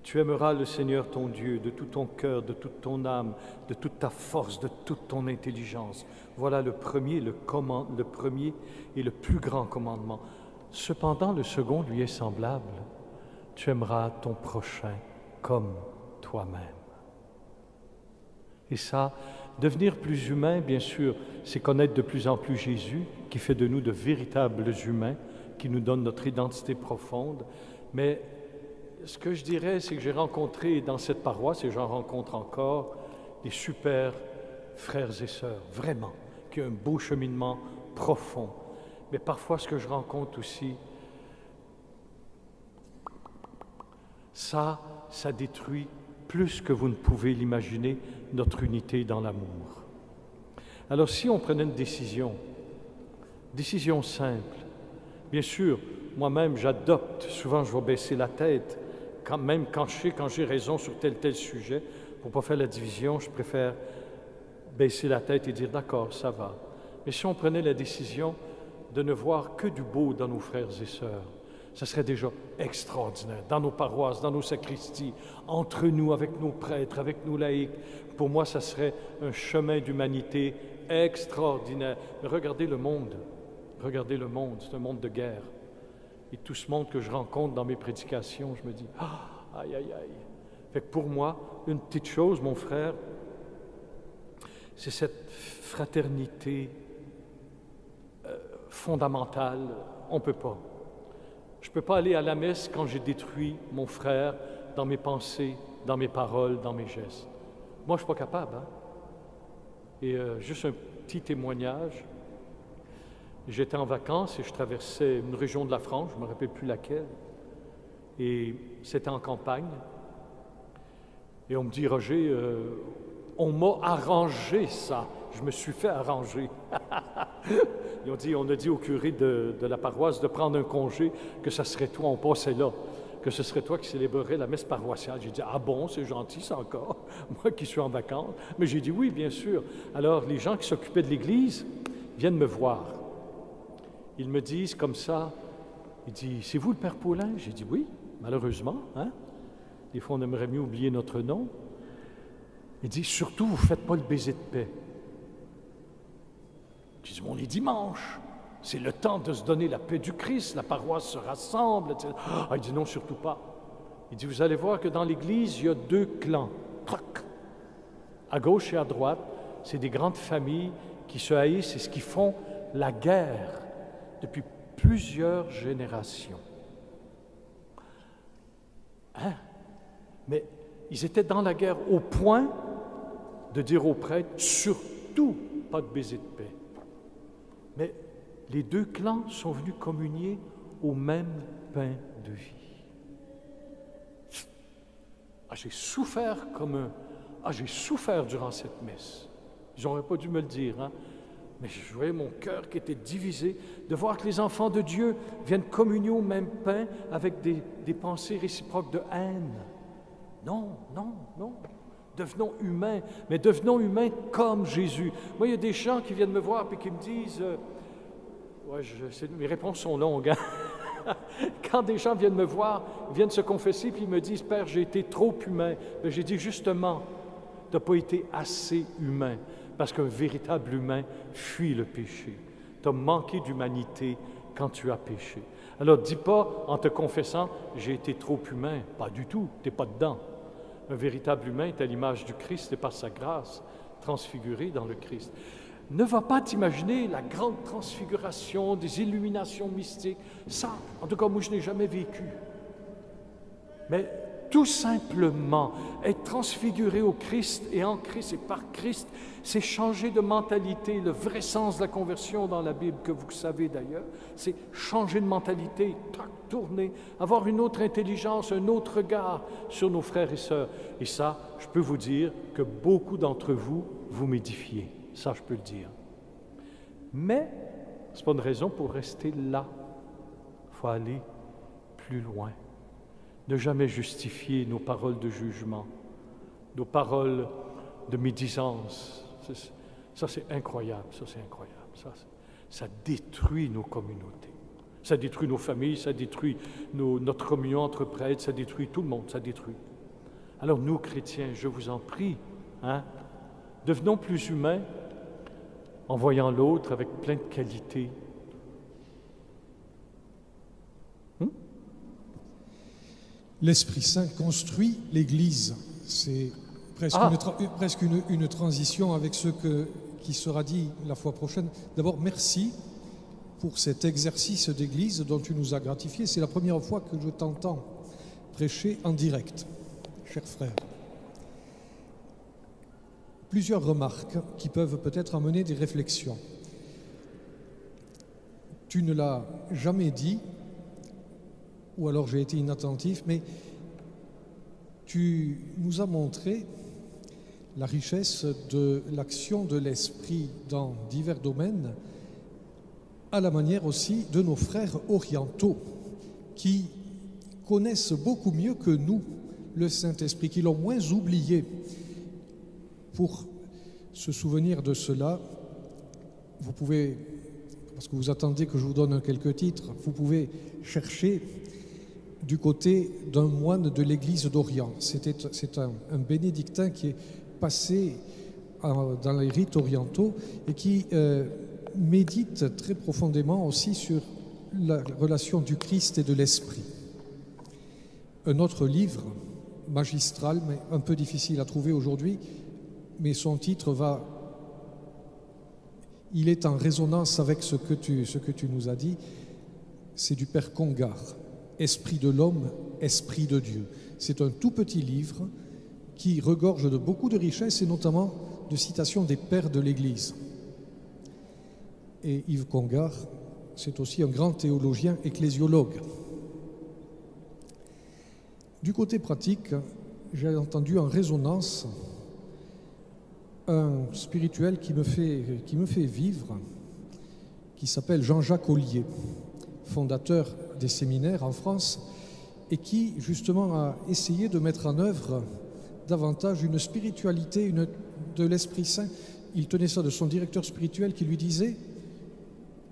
[SPEAKER 2] Tu aimeras le Seigneur ton Dieu de tout ton cœur, de toute ton âme, de toute ta force, de toute ton intelligence. Voilà le premier et le plus grand commandement. Cependant, le second lui est semblable. Tu aimeras ton prochain comme toi-même. Et ça, devenir plus humain, bien sûr, c'est connaître de plus en plus Jésus, qui fait de nous de véritables humains, qui nous donne notre identité profonde. Mais ce que je dirais, c'est que j'ai rencontré dans cette paroisse, et j'en rencontre encore, des super frères et sœurs, vraiment, qui ont un beau cheminement profond. Mais parfois, ce que je rencontre aussi, ça détruit plus que vous ne pouvez l'imaginer, notre unité dans l'amour. Alors, si on prenait une décision simple, bien sûr, moi-même, j'adopte, souvent je vais baisser la tête, même quand j'ai raison sur tel sujet, pour ne pas faire la division, je préfère baisser la tête et dire d'accord, ça va. Mais si on prenait la décision de ne voir que du beau dans nos frères et sœurs, ça serait déjà extraordinaire, dans nos paroisses, dans nos sacristies, entre nous, avec nos prêtres, avec nos laïcs. Pour moi, ça serait un chemin d'humanité extraordinaire. Mais regardez le monde, c'est un monde de guerre. Et tout ce monde que je rencontre dans mes prédications, je me dis, aïe, aïe, aïe. Fait que pour moi, une petite chose, mon frère, c'est cette fraternité fondamentale. On ne peut pas. Je ne peux pas aller à la messe quand j'ai détruit mon frère dans mes pensées, dans mes paroles, dans mes gestes. Moi, je ne suis pas capable. Hein? Et juste un petit témoignage. J'étais en vacances et je traversais une région de la France, je ne me rappelle plus laquelle, et c'était en campagne. Et on me dit, Roger, on m'a arrangé ça. Je me suis fait arranger. On a dit au curé de la paroisse de prendre un congé, que ça serait toi, on passait là, que ce serait toi qui célébrerais la messe paroissiale. J'ai dit, ah bon, c'est gentil ça encore, moi qui suis en vacances. Mais j'ai dit, oui, bien sûr. Alors, les gens qui s'occupaient de l'église viennent me voir. Ils me disent comme ça, ils disent, c'est vous le Père Paulin? J'ai dit, oui, malheureusement. Hein? Des fois, on aimerait mieux oublier notre nom. Il dit, surtout, vous ne faites pas le baiser de paix. J'ai dit, on est dimanche. C'est le temps de se donner la paix du Christ. La paroisse se rassemble, etc. Il dit, non, surtout pas. Il dit, vous allez voir que dans l'Église, il y a deux clans. À gauche et à droite, c'est des grandes familles qui se haïssent et ce qui font la guerre depuis plusieurs générations. Hein? Mais ils étaient dans la guerre au point de dire aux prêtres, surtout pas de baiser de paix. Mais les deux clans sont venus communier au même pain de vie. J'ai souffert j'ai souffert durant cette messe. Ils n'auraient pas dû me le dire, hein? Mais je voyais mon cœur qui était divisé de voir que les enfants de Dieu viennent communier au même pain avec des pensées réciproques de haine. Non, non, non. Devenons humains, mais devenons humains comme Jésus. Moi, il y a des gens qui viennent me voir et qui me disent... mes réponses sont longues. Hein? Quand des gens viennent me voir, ils viennent se confesser puis ils me disent « Père, j'ai été trop humain. » J'ai dit justement, tu n'as pas été assez humain. Parce qu'un véritable humain fuit le péché. Tu as manqué d'humanité quand tu as péché. Alors, dis pas en te confessant « j'ai été trop humain ». Pas du tout, tu n'es pas dedans. Un véritable humain est à l'image du Christ et par sa grâce, transfiguré dans le Christ. Ne va pas t'imaginer la grande transfiguration, des illuminations mystiques. Ça, en tout cas, moi, je n'ai jamais vécu. Mais tout simplement, être transfiguré au Christ et en Christ et par Christ, c'est changer de mentalité. Le vrai sens de la conversion dans la Bible, que vous savez d'ailleurs, c'est changer de mentalité, tourner, avoir une autre intelligence, un autre regard sur nos frères et sœurs. Et ça, je peux vous dire que beaucoup d'entre vous, vous m'édifiez. Ça, je peux le dire. Mais ce n'est pas une raison pour rester là. Il faut aller plus loin. Ne jamais justifier nos paroles de jugement, nos paroles de médisance. Ça, c'est incroyable. Ça, c'est incroyable. Ça détruit nos communautés. Ça détruit nos familles, ça détruit notre communion entre prêtres, ça détruit tout le monde, ça détruit. Alors nous, chrétiens, je vous en prie, devenons plus humains en voyant l'autre avec plein de qualités.
[SPEAKER 3] L'Esprit Saint construit l'Église. C'est presque une transition avec ce qui sera dit la fois prochaine. D'abord, merci pour cet exercice d'Église dont tu nous as gratifié. C'est la première fois que je t'entends prêcher en direct, cher frère. Plusieurs remarques qui peuvent peut-être amener des réflexions. Tu ne l'as jamais dit, ou alors j'ai été inattentif, mais tu nous as montré la richesse de l'action de l'Esprit dans divers domaines, à la manière aussi de nos frères orientaux, qui connaissent beaucoup mieux que nous le Saint-Esprit, qui l'ont moins oublié. Pour se souvenir de cela, vous pouvez, parce que vous attendez que je vous donne quelques titres, vous pouvez chercher du côté d'un moine de l'Église d'Orient. C'est un bénédictin qui est passé dans les rites orientaux et qui médite très profondément aussi sur la relation du Christ et de l'Esprit. Un autre livre magistral, mais un peu difficile à trouver aujourd'hui, mais son titre il est en résonance avec ce que tu nous as dit, c'est du Père Congar, Esprit de l'homme, Esprit de Dieu. C'est un tout petit livre qui regorge de beaucoup de richesses et notamment de citations des pères de l'Église. Et Yves Congar, c'est aussi un grand théologien ecclésiologue. Du côté pratique, j'ai entendu en résonance un spirituel qui me fait vivre, qui s'appelle Jean-Jacques Ollier, fondateur des séminaires en France, et qui justement a essayé de mettre en œuvre davantage une spiritualité de l'Esprit Saint. Il tenait ça de son directeur spirituel qui lui disait,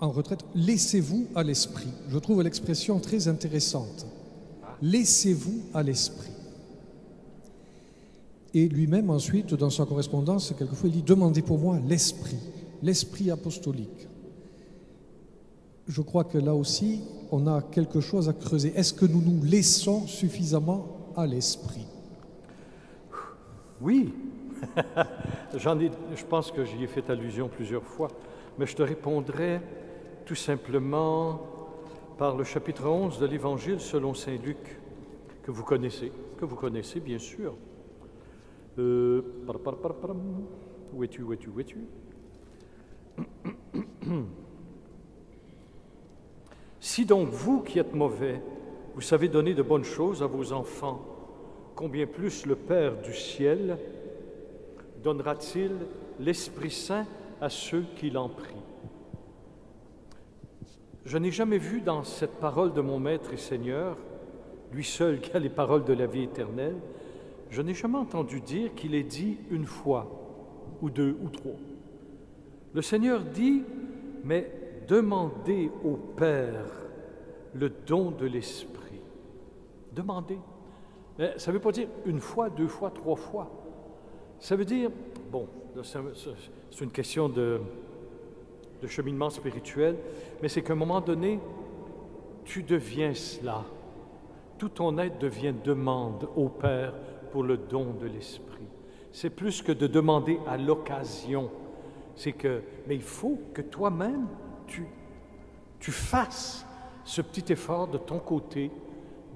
[SPEAKER 3] en retraite, « Laissez-vous à l'Esprit ». Je trouve l'expression très intéressante. « Laissez-vous à l'Esprit ». Et lui-même, ensuite, dans sa correspondance, quelquefois, il dit « Demandez pour moi l'Esprit apostolique ». Je crois que là aussi, on a quelque chose à creuser. Est-ce que nous nous laissons suffisamment à l'Esprit?
[SPEAKER 2] Oui, je pense que j'y ai fait allusion plusieurs fois, mais je te répondrai tout simplement par le chapitre 11 de l'Évangile selon saint Luc, que vous connaissez bien sûr. Où es-tu? Si donc vous qui êtes mauvais, vous savez donner de bonnes choses à vos enfants, combien plus le Père du ciel donnera-t-il l'Esprit Saint à ceux qui l'en prient? Je n'ai jamais vu dans cette parole de mon Maître et Seigneur, lui seul qui a les paroles de la vie éternelle, je n'ai jamais entendu dire qu'il est dit une fois, ou deux, ou trois. Le Seigneur dit, mais demandez au Père le don de l'Esprit. Demandez. Mais ça ne veut pas dire une fois, deux fois, trois fois. Ça veut dire, bon, c'est une question de cheminement spirituel, mais c'est qu'à un moment donné, tu deviens cela. Tout ton être devient demande au Père pour le don de l'Esprit. C'est plus que de demander à l'occasion. Mais il faut que toi-même, tu fasses ce petit effort de ton côté,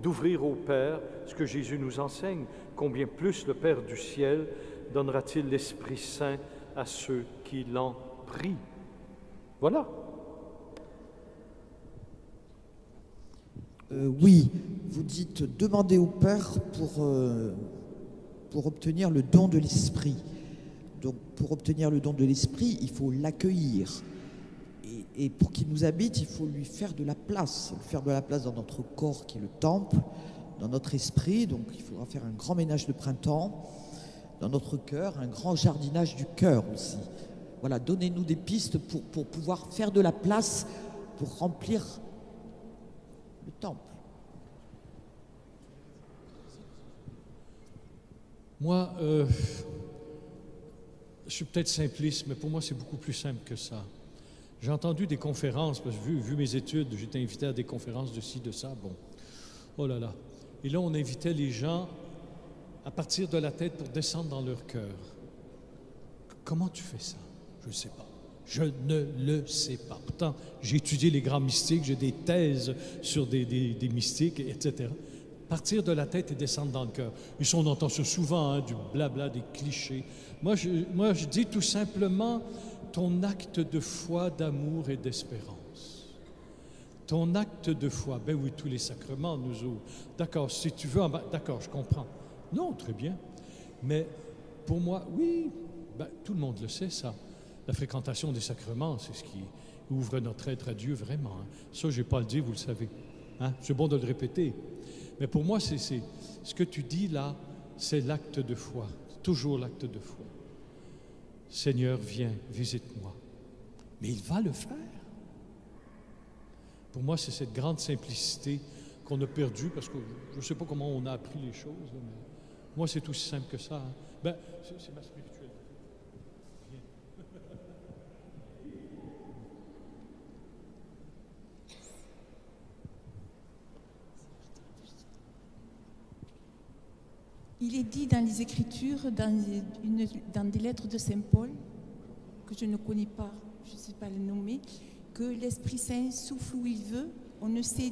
[SPEAKER 2] d'ouvrir au Père ce que Jésus nous enseigne. Combien plus le Père du ciel donnera-t-il l'Esprit Saint à ceux qui l'en prient? Voilà.
[SPEAKER 4] Oui, vous dites demander au Père pour obtenir le don de l'Esprit. Donc, pour obtenir le don de l'Esprit, il faut l'accueillir. Et pour qu'il nous habite, il faut lui faire de la place. Faire de la place dans notre corps qui est le temple, dans notre esprit. Donc, il faudra faire un grand ménage de printemps. Dans notre cœur, un grand jardinage du cœur aussi. Voilà, donnez-nous des pistes pour pouvoir faire de la place, pour remplir le temple.
[SPEAKER 2] Moi, je suis peut-être simpliste, mais pour moi, c'est beaucoup plus simple que ça. J'ai entendu des conférences, parce que vu mes études, j'étais invité à des conférences de ci, de ça, bon. Oh là là. Et là, on invitait les gens à partir de la tête pour descendre dans leur cœur. Comment tu fais ça? Je ne sais pas. Je ne le sais pas. Pourtant, j'ai étudié les grands mystiques, j'ai des thèses sur des mystiques, etc. Partir de la tête et descendre dans le cœur. Et ça, on entend ça souvent, hein, du blabla, des clichés. Moi, je dis tout simplement ton acte de foi, d'amour et d'espérance. Ton acte de foi. Ben oui, tous les sacrements nous ouvrent. D'accord, si tu veux, d'accord, je comprends. Non, très bien. Mais pour moi, oui, ben, tout le monde le sait, ça. La fréquentation des sacrements, c'est ce qui ouvre notre être à Dieu, vraiment. Hein. Ça, je n'ai pas à le dire, vous le savez. Hein? C'est bon de le répéter. Mais pour moi, c'est ce que tu dis là, c'est l'acte de foi. Toujours l'acte de foi. Seigneur, viens, visite-moi. Mais il va le faire. Pour moi, c'est cette grande simplicité qu'on a perdue, parce que je ne sais pas comment on a appris les choses, mais moi, c'est aussi simple que ça. Hein. Ben, c'est ma spiritualité.
[SPEAKER 5] Il est dit dans les Écritures, dans des lettres de Saint Paul, que je ne connais pas, je ne sais pas le nommer, que l'Esprit Saint souffle où il veut, on ne sait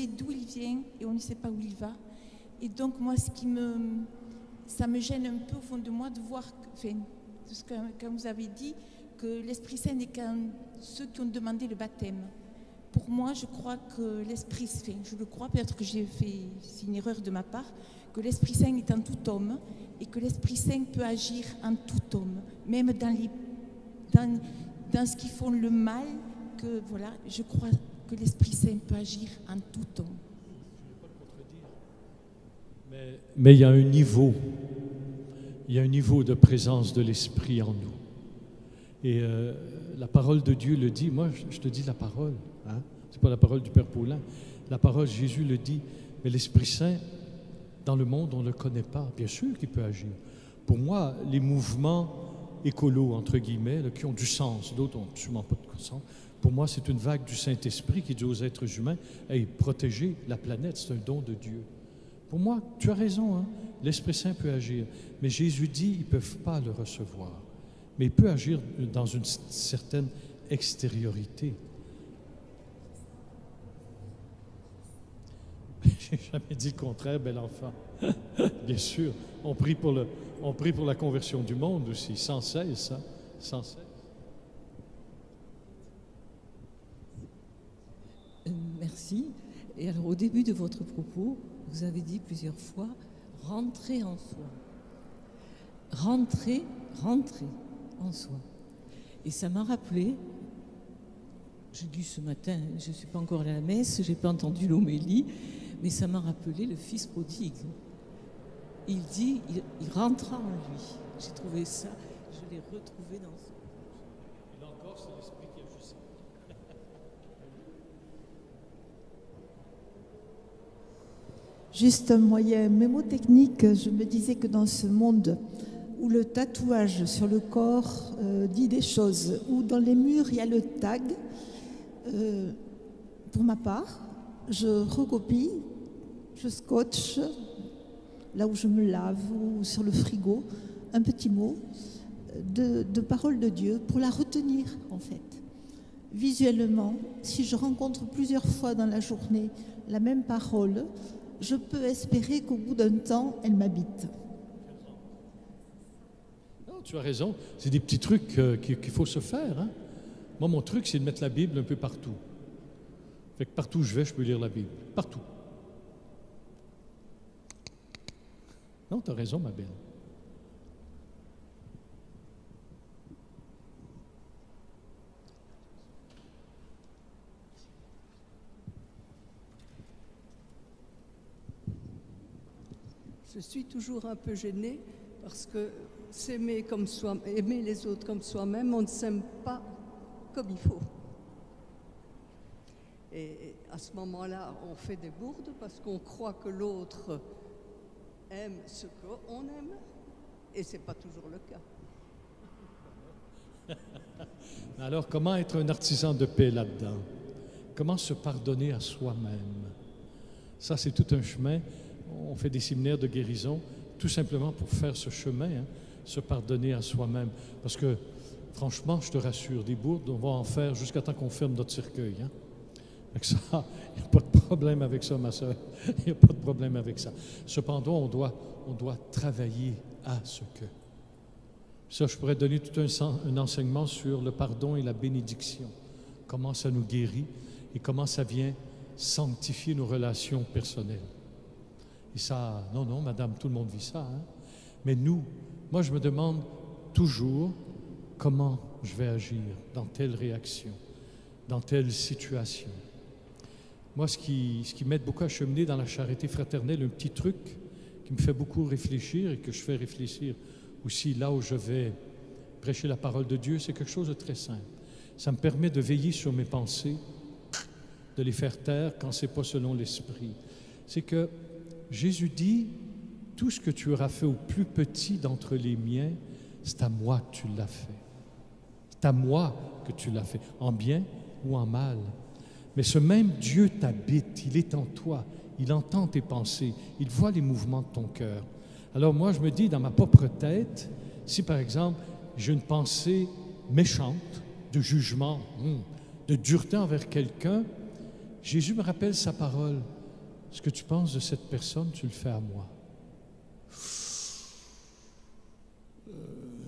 [SPEAKER 5] d'où il vient et on ne sait pas où il va. Et donc moi, ça me gêne un peu au fond de moi de voir, quand vous avez dit que l'Esprit Saint n'est qu'un ceux qui ont demandé le baptême. Pour moi, je crois que l'Esprit Saint, je le crois, peut-être que c'est une erreur de ma part, que l'Esprit Saint est en tout homme et que l'Esprit Saint peut agir en tout homme, même dans ce qui font le mal, que voilà, je crois que l'Esprit Saint peut agir en tout homme.
[SPEAKER 2] Mais il y a un niveau, de présence de l'Esprit en nous. Et la parole de Dieu le dit, moi je te dis la parole, hein? C'est pas la parole du Père Paulin, la parole, Jésus le dit, mais l'Esprit Saint, dans le monde, on ne le connaît pas. Bien sûr qu'il peut agir. Pour moi, les mouvements écolos, entre guillemets, là, qui ont du sens, d'autres n'ont absolument pas de sens, pour moi, c'est une vague du Saint-Esprit qui dit aux êtres humains, hey, protéger la planète, c'est un don de Dieu. Pour moi, tu as raison, hein? L'Esprit Saint peut agir. Mais Jésus dit, ils ne peuvent pas le recevoir. Mais il peut agir dans une certaine extériorité. J'ai jamais dit le contraire, bel enfant. Bien sûr, on prie pour la conversion du monde aussi, sans cesse, hein? Sans cesse.
[SPEAKER 6] Merci. Et alors, au début de votre propos, vous avez dit plusieurs fois « rentrer en soi ». Rentrer en soi. Et ça m'a rappelé, j'ai lu ce matin, je ne suis pas encore allée à la messe, je n'ai pas entendu l'homélie, mais ça m'a rappelé le fils prodigue. Il dit, il rentra en lui. J'ai trouvé ça, je l'ai retrouvé dans ce...
[SPEAKER 2] Et là encore, c'est l'Esprit qui agissait.
[SPEAKER 7] Juste un moyen mémotechnique, je me disais que dans ce monde où le tatouage sur le corps dit des choses, où dans les murs il y a le tag, pour ma part, je recopie, je scotche, là où je me lave ou sur le frigo, un petit mot de parole de Dieu pour la retenir en fait. Visuellement, si je rencontre plusieurs fois dans la journée la même parole, je peux espérer qu'au bout d'un temps, elle m'habite.
[SPEAKER 2] Non, tu as raison. C'est des petits trucs qu'il faut se faire. Hein? Moi, mon truc, c'est de mettre la Bible un peu partout. Fait que partout où je vais, je peux lire la Bible. Partout. Non, tu as raison, ma belle.
[SPEAKER 8] Je suis toujours un peu gênée parce que s'aimer comme soi, aimer les autres comme soi-même, on ne s'aime pas comme il faut. Et à ce moment-là, on fait des bourdes parce qu'on croit que l'autre aime ce qu'on aime, et ce n'est pas toujours le cas.
[SPEAKER 2] Alors, comment être un artisan de paix là-dedans? Comment se pardonner à soi-même? Ça, c'est tout un chemin. On fait des séminaires de guérison tout simplement pour faire ce chemin, hein, se pardonner à soi-même. Parce que, franchement, je te rassure, des bourdes, on va en faire jusqu'à temps qu'on ferme notre cercueil. Hein. Avec ça, il n'y a pas de problème avec ça, ma soeur. Il n'y a pas de problème avec ça. Cependant, on doit travailler à ce que. Ça, je pourrais donner tout un enseignement sur le pardon et la bénédiction. Comment ça nous guérit et comment ça vient sanctifier nos relations personnelles. Et ça, non, madame, tout le monde vit ça. Hein? Mais nous, moi, je me demande toujours comment je vais agir dans telle réaction, dans telle situation. Moi, ce qui m'aide beaucoup à cheminer dans la charité fraternelle, un petit truc qui me fait beaucoup réfléchir et que je fais réfléchir aussi là où je vais prêcher la parole de Dieu, c'est quelque chose de très simple. Ça me permet de veiller sur mes pensées, de les faire taire quand ce n'est pas selon l'esprit. C'est que Jésus dit, tout ce que tu auras fait au plus petit d'entre les miens, c'est à moi que tu l'as fait. C'est à moi que tu l'as fait, en bien ou en mal. Mais ce même Dieu t'habite, il est en toi, il entend tes pensées, il voit les mouvements de ton cœur. Alors moi, je me dis, dans ma propre tête, si par exemple, j'ai une pensée méchante, de jugement, de dureté envers quelqu'un, Jésus me rappelle sa parole. Ce que tu penses de cette personne, tu le fais à moi.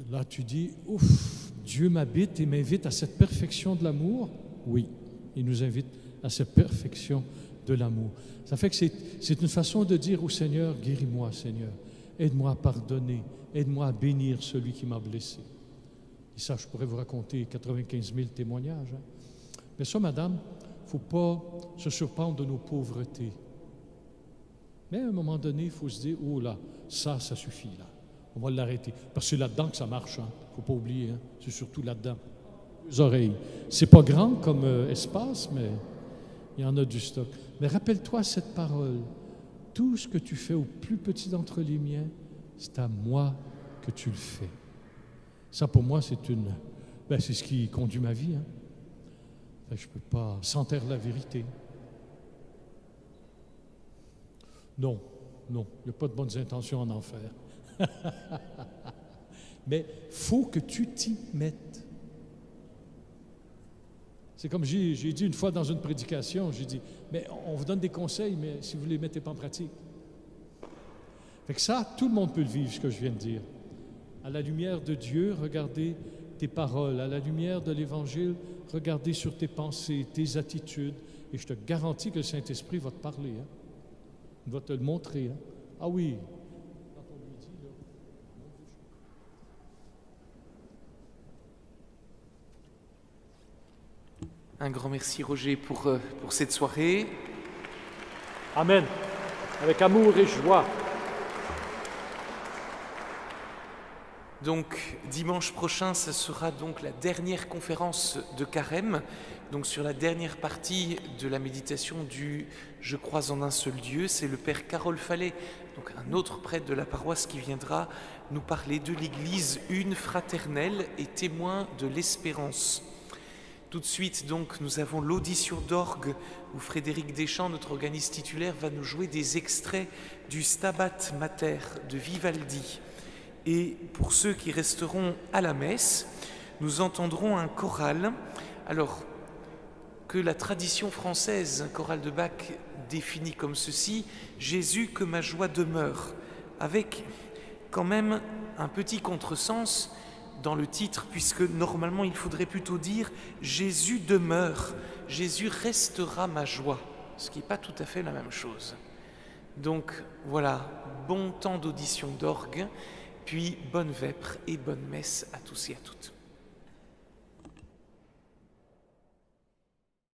[SPEAKER 2] Là, tu dis, ouf, Dieu m'habite et m'invite à cette perfection de l'amour. Oui, il nous invite à cette perfection de l'amour. Ça fait que c'est une façon de dire au Seigneur, guéris-moi, Seigneur. Aide-moi à pardonner. Aide-moi à bénir celui qui m'a blessé. Et ça, je pourrais vous raconter 95 000 témoignages. Hein. Mais ça, madame, il ne faut pas se surprendre de nos pauvretés. Mais à un moment donné, il faut se dire, oh là, ça suffit, là. On va l'arrêter. Parce que c'est là-dedans que ça marche, il ne faut pas oublier. Hein. C'est surtout là-dedans. Les oreilles. C'est pas grand comme espace, mais il y en a du stock. Mais rappelle-toi cette parole. Tout ce que tu fais au plus petit d'entre les miens, c'est à moi que tu le fais. Ça, pour moi, c'est ce qui conduit ma vie. Hein. Je ne peux pas sans taire la vérité. Non, il n'y a pas de bonnes intentions en enfer. Mais il faut que tu t'y mettes. C'est comme j'ai dit une fois dans une prédication, j'ai dit, mais on vous donne des conseils, mais si vous ne les mettez pas en pratique. Fait que ça, tout le monde peut le vivre, ce que je viens de dire. À la lumière de Dieu, regardez tes paroles. À la lumière de l'Évangile, regardez sur tes pensées, tes attitudes. Et je te garantis que le Saint-Esprit va te parler. Hein? Il va te le montrer. Hein? Ah oui. Quand on lui dit, là,
[SPEAKER 1] un grand merci, Roger, pour cette soirée.
[SPEAKER 2] Amen. Avec amour et joie.
[SPEAKER 1] Donc, dimanche prochain, ce sera donc la dernière conférence de Carême, donc sur la dernière partie de la méditation du « Je crois en un seul Dieu ». C'est le Père Carole Fallet, donc un autre prêtre de la paroisse qui viendra nous parler de l'Église une, fraternelle et témoin de l'espérance. Tout de suite, donc, nous avons l'audition d'orgue où Frédéric Deschamps, notre organiste titulaire, va nous jouer des extraits du Stabat Mater de Vivaldi. Et pour ceux qui resteront à la messe, nous entendrons un choral. Alors, que la tradition française, un choral de Bach, définit comme ceci, « Jésus, que ma joie demeure », avec quand même un petit contresens dans le titre, puisque normalement il faudrait plutôt dire « Jésus demeure »,« Jésus restera ma joie », ce qui n'est pas tout à fait la même chose. Donc voilà, bon temps d'audition d'orgue, puis bonne vêpres et bonne messe à tous et à toutes.